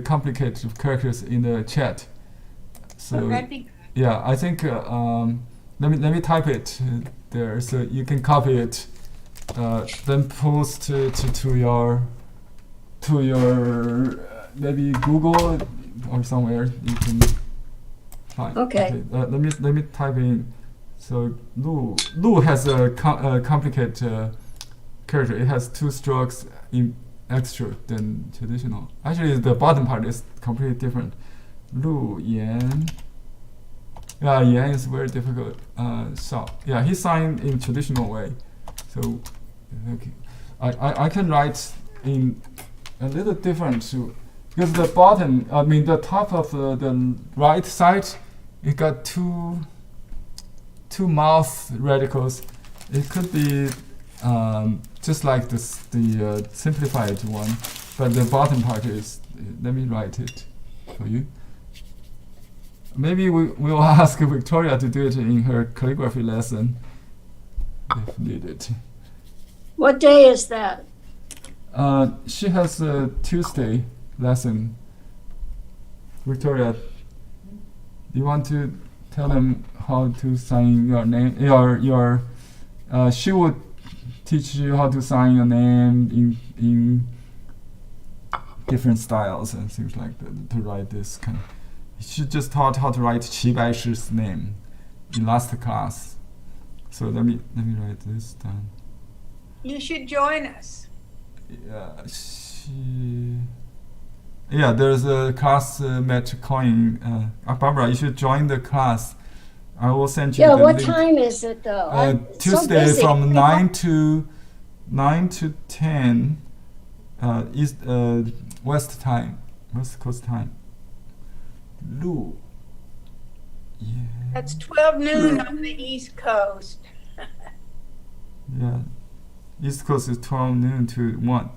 complicated characters in the chat. So That'd be yeah, I think let me type it there so you can copy it. Then post to your maybe Google or somewhere you can find. Okay. Let me type in. So Lu has a complicated character. It has 2 strokes in extra than traditional. Actually, the bottom part is completely different. Lu Yan. Yeah, Yan is very difficult. Yeah, he signed in traditional way. So, okay, I can write in a little different too, because the bottom, the top of the right side, it got two mouth radicals. It could be just like the simplified one, but the bottom part is. Let me write it for you. Maybe we will ask Victoria to do it in her calligraphy lesson if needed. What day is that? She has a Tuesday lesson. Victoria, do you want to tell them how to sign your name? She would teach you how to sign your name in different styles and things like that, to write this kind of. She just taught how to write Qi Baishi's name in last class. So let me write this down. You should join us. Yeah, there's a class met coin. Barbara, you should join the class. I will send you Yeah, the what link. time is it though? I'm so Tuesday busy. from 9 to 10 East West Coast time. Lu. Yeah. That's 12 noon on the East Coast. Yeah. East Coast is 12 noon to 1.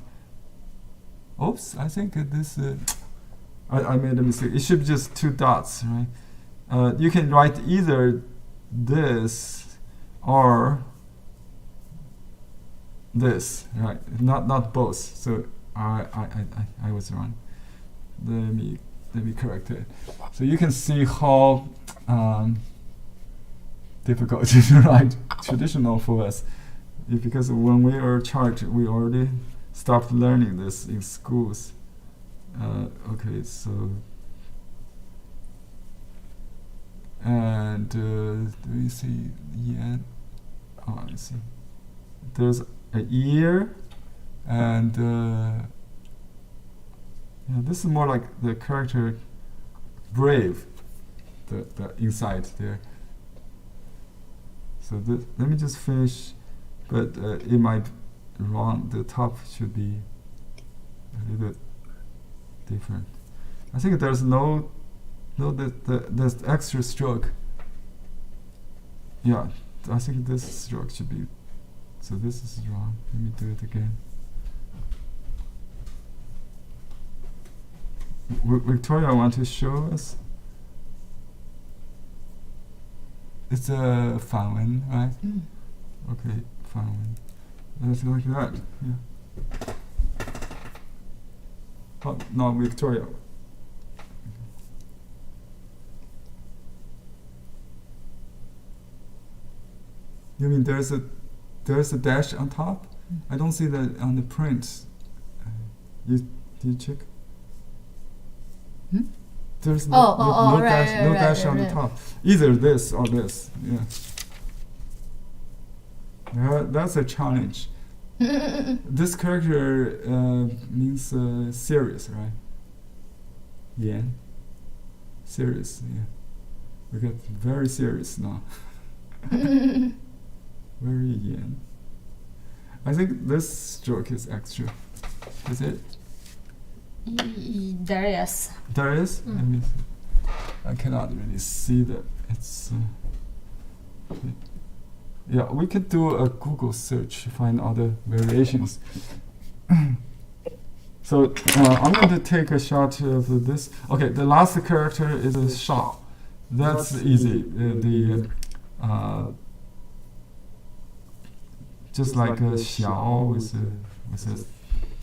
Oops, I think this I made a mistake. It should be just 2 dots, right? You can write either this or this, right? Not both. So I was wrong. Let me correct it. So you can see how difficult it is to write traditional for us, because when we are charged, we already stopped learning this in schools. Okay, so and do you see yen? Oh, I see. There's a ear, and this is more like the character brave, the inside there. So let me just finish, but it might be wrong. The top should be a little bit different. I think there's there's extra stroke. Yeah, I think this stroke should be. So this is wrong. Let me do it again. Victoria, want to show us? It's a 反文, right? Okay, 反文. It's like that. Yeah. Oh, no, Victoria. You mean there's a dash on top? I don't see that on the print. Did you check? There's no dash on the top. Either this or this. Yeah. That's a challenge. This character means serious, right? Yan. Serious, yeah. We get very serious now. Very yan. I think this stroke is extra. Is it? There is. There is? I cannot really see that. It's. Yeah, we could do a Google search to find other variations. So I'm going to take a shot of this. Okay, the last character is a Shao. That's easy. Just like a Xiao with a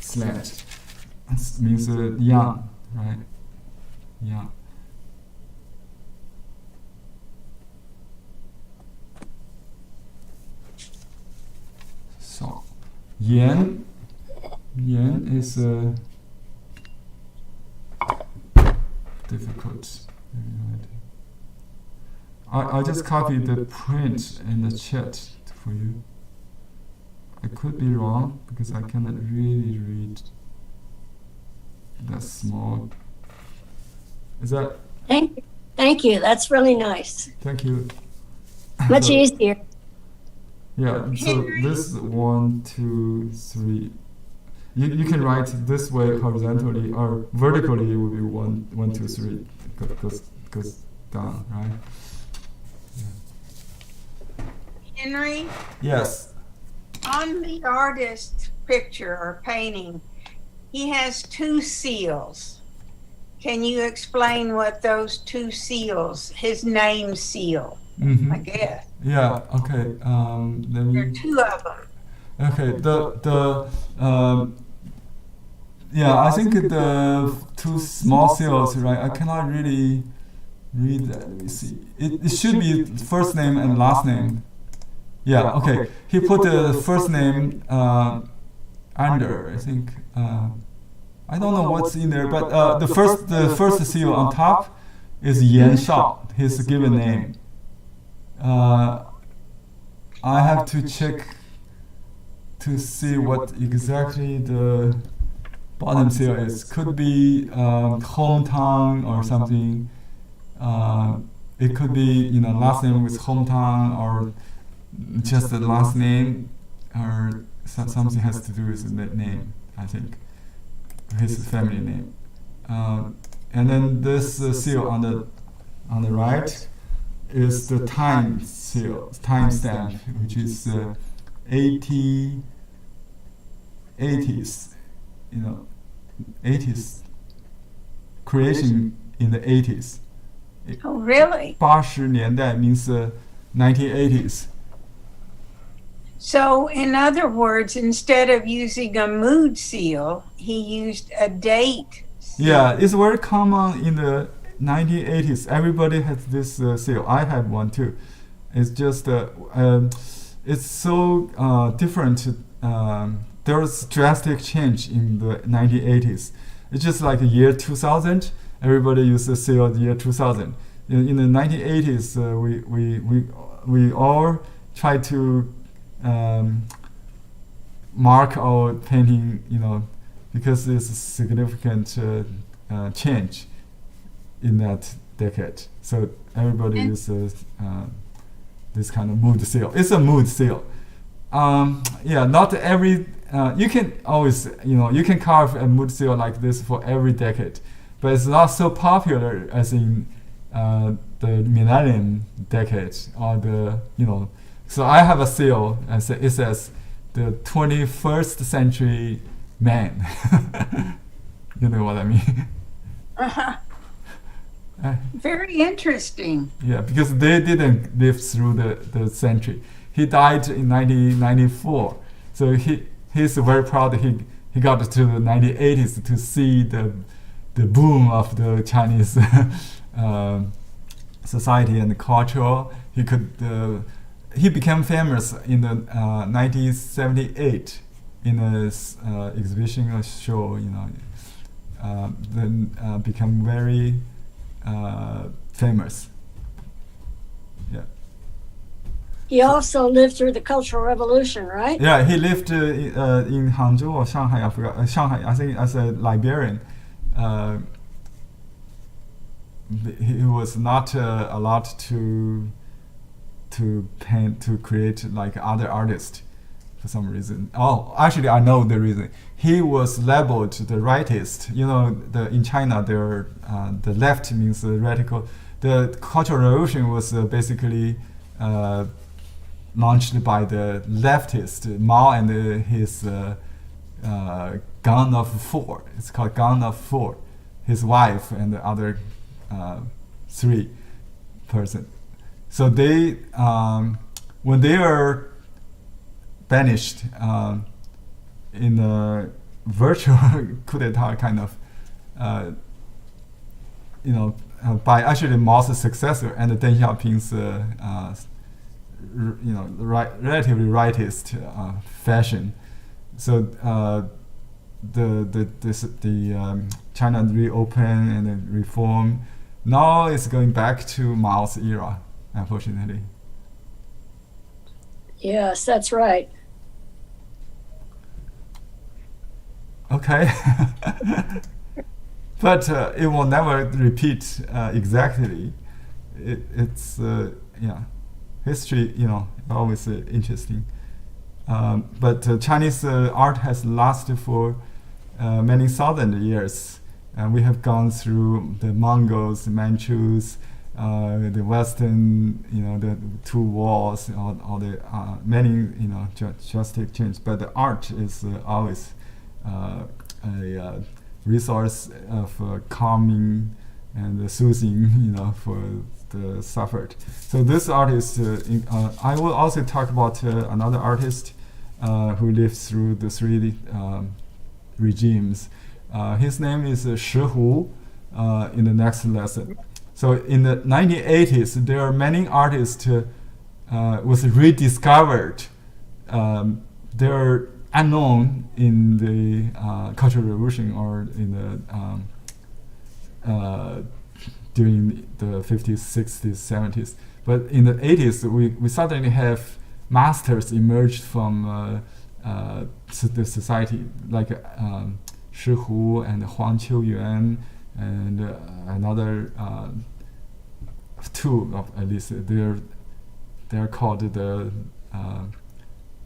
slant. It means young, right? Young. So, Yan is difficult. I just copied the print in the chat for you. I could be wrong because I cannot really read that small. Is that? Thank you. That's really nice. Thank you. Much easier. Yeah, so this 1, 2, 3. You can write this way horizontally, or vertically it would be 1, 2, 3. Goes down, right? Yeah. Henry, Yes. on the artist's picture or painting, he has 2 seals. Can you explain what those 2 seals, his name seal, I guess? Yeah. Okay. Let me. There are 2 of them. Okay. Yeah, I think the 2 small seals, right? I cannot really read that. Let me see. It should be first name and last name. Yeah. Okay. He put the first name under. I think. I don't know what's in there, but the first seal on top is Yanshao, his given name. I have to check to see what exactly the bottom seal is. Could be hometown or something. It could be last name with hometown or just the last name, or something has to do with the name. I think his family name. And then this seal on the right is the time seal, time stamp, which is 80s, 80s creation in the 80s. Oh, really? 80年代 means 1980s. So, in other words, instead of using a mood seal, he used a date seal. Yeah, it's very common in the 1980s. Everybody has this seal. I have one too. It's just it's so different. There was drastic change in the 1980s. It's just like year 2000. Everybody used the seal year 2000. In the 1980s, we all try to mark our painting, because it's a significant change in that decade. So everybody uses this kind of mood seal. It's a mood seal. Not every. You can always, you can carve a mood seal like this for every decade, but it's not so popular as in the millennium decade or the, So I have a seal, and it says the 21st century man. You know what I mean? Very interesting. Yeah, because they didn't live through the century. He died in 1994, so he's very proud that he got to the 1980s to see the boom of the Chinese society and culture. he became famous in the 1978 in a exhibition, a show, then become very famous. Yeah. He also lived through the Cultural Revolution, right? Yeah, he lived in Hangzhou or Shanghai. I forgot. Shanghai, I think, as a librarian. He was not allowed to paint, to create like other artists for some reason. Oh, actually, I know the reason. He was labeled the rightist. In China, the left means radical. The Cultural Revolution was basically launched by the leftist Mao and his Gang of Four. It's called Gang of Four. His wife and the other 3 person. So they, when they are banished in a virtual coup d'état kind of, by actually Mao's successor and Deng Xiaoping's, relatively rightist fashion. So the China reopen and then reform. Now it's going back to Mao's era, unfortunately. Yes, that's right. Okay. But it will never repeat exactly. It's history, always interesting. But Chinese art has lasted for many thousand years. And we have gone through the Mongols, the Manchus, the Western, the 2 wars, all the many, drastic change. But the art is always a resource of calming and soothing, for the suffered. So this artist, I will also talk about another artist who lived through the 3 regimes. His name is Shi Hu in the next lesson. So in the 1980s, there are many artists was rediscovered. They're unknown in the Cultural Revolution or in the during the 50s, 60s, 70s. But in the 80s, we suddenly have masters emerged from the society, like Shi Hu and Huang Qiuyuan and another 2 of at least. They're called the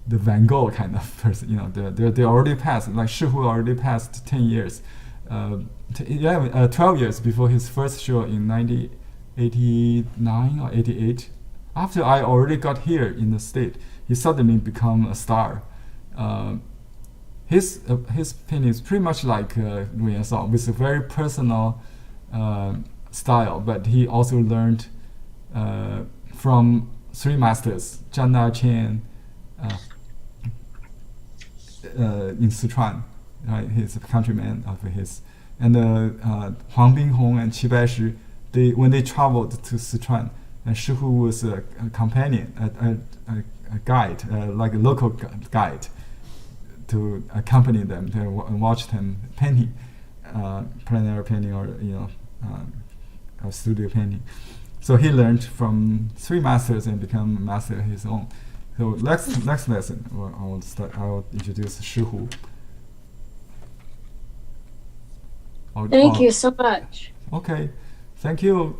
Van Gogh kind of person. They already passed. Like Shi Hu already passed 10 years, 12 years before his first show in 1989 or 88. After I already got here in the state, he suddenly become a star. His painting is pretty much like Yanshao, with a very personal style. But he also learned from 3 masters: Zhang Chen in Sichuan, right? He's a countryman of his, and Huang Binghong and Qi Baishi. When they traveled to Sichuan, and Shi Hu was a companion, a guide, like a local guide, to accompany them, to watch them painting, plein air painting, or studio painting. So he learned from 3 masters and become a master of his own. So next lesson, I'll introduce Shi Hu. Thank you so much. Okay, thank you.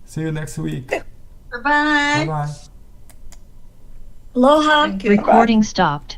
See you next week. Bye-bye. Bye-bye. Aloha. Recording stopped.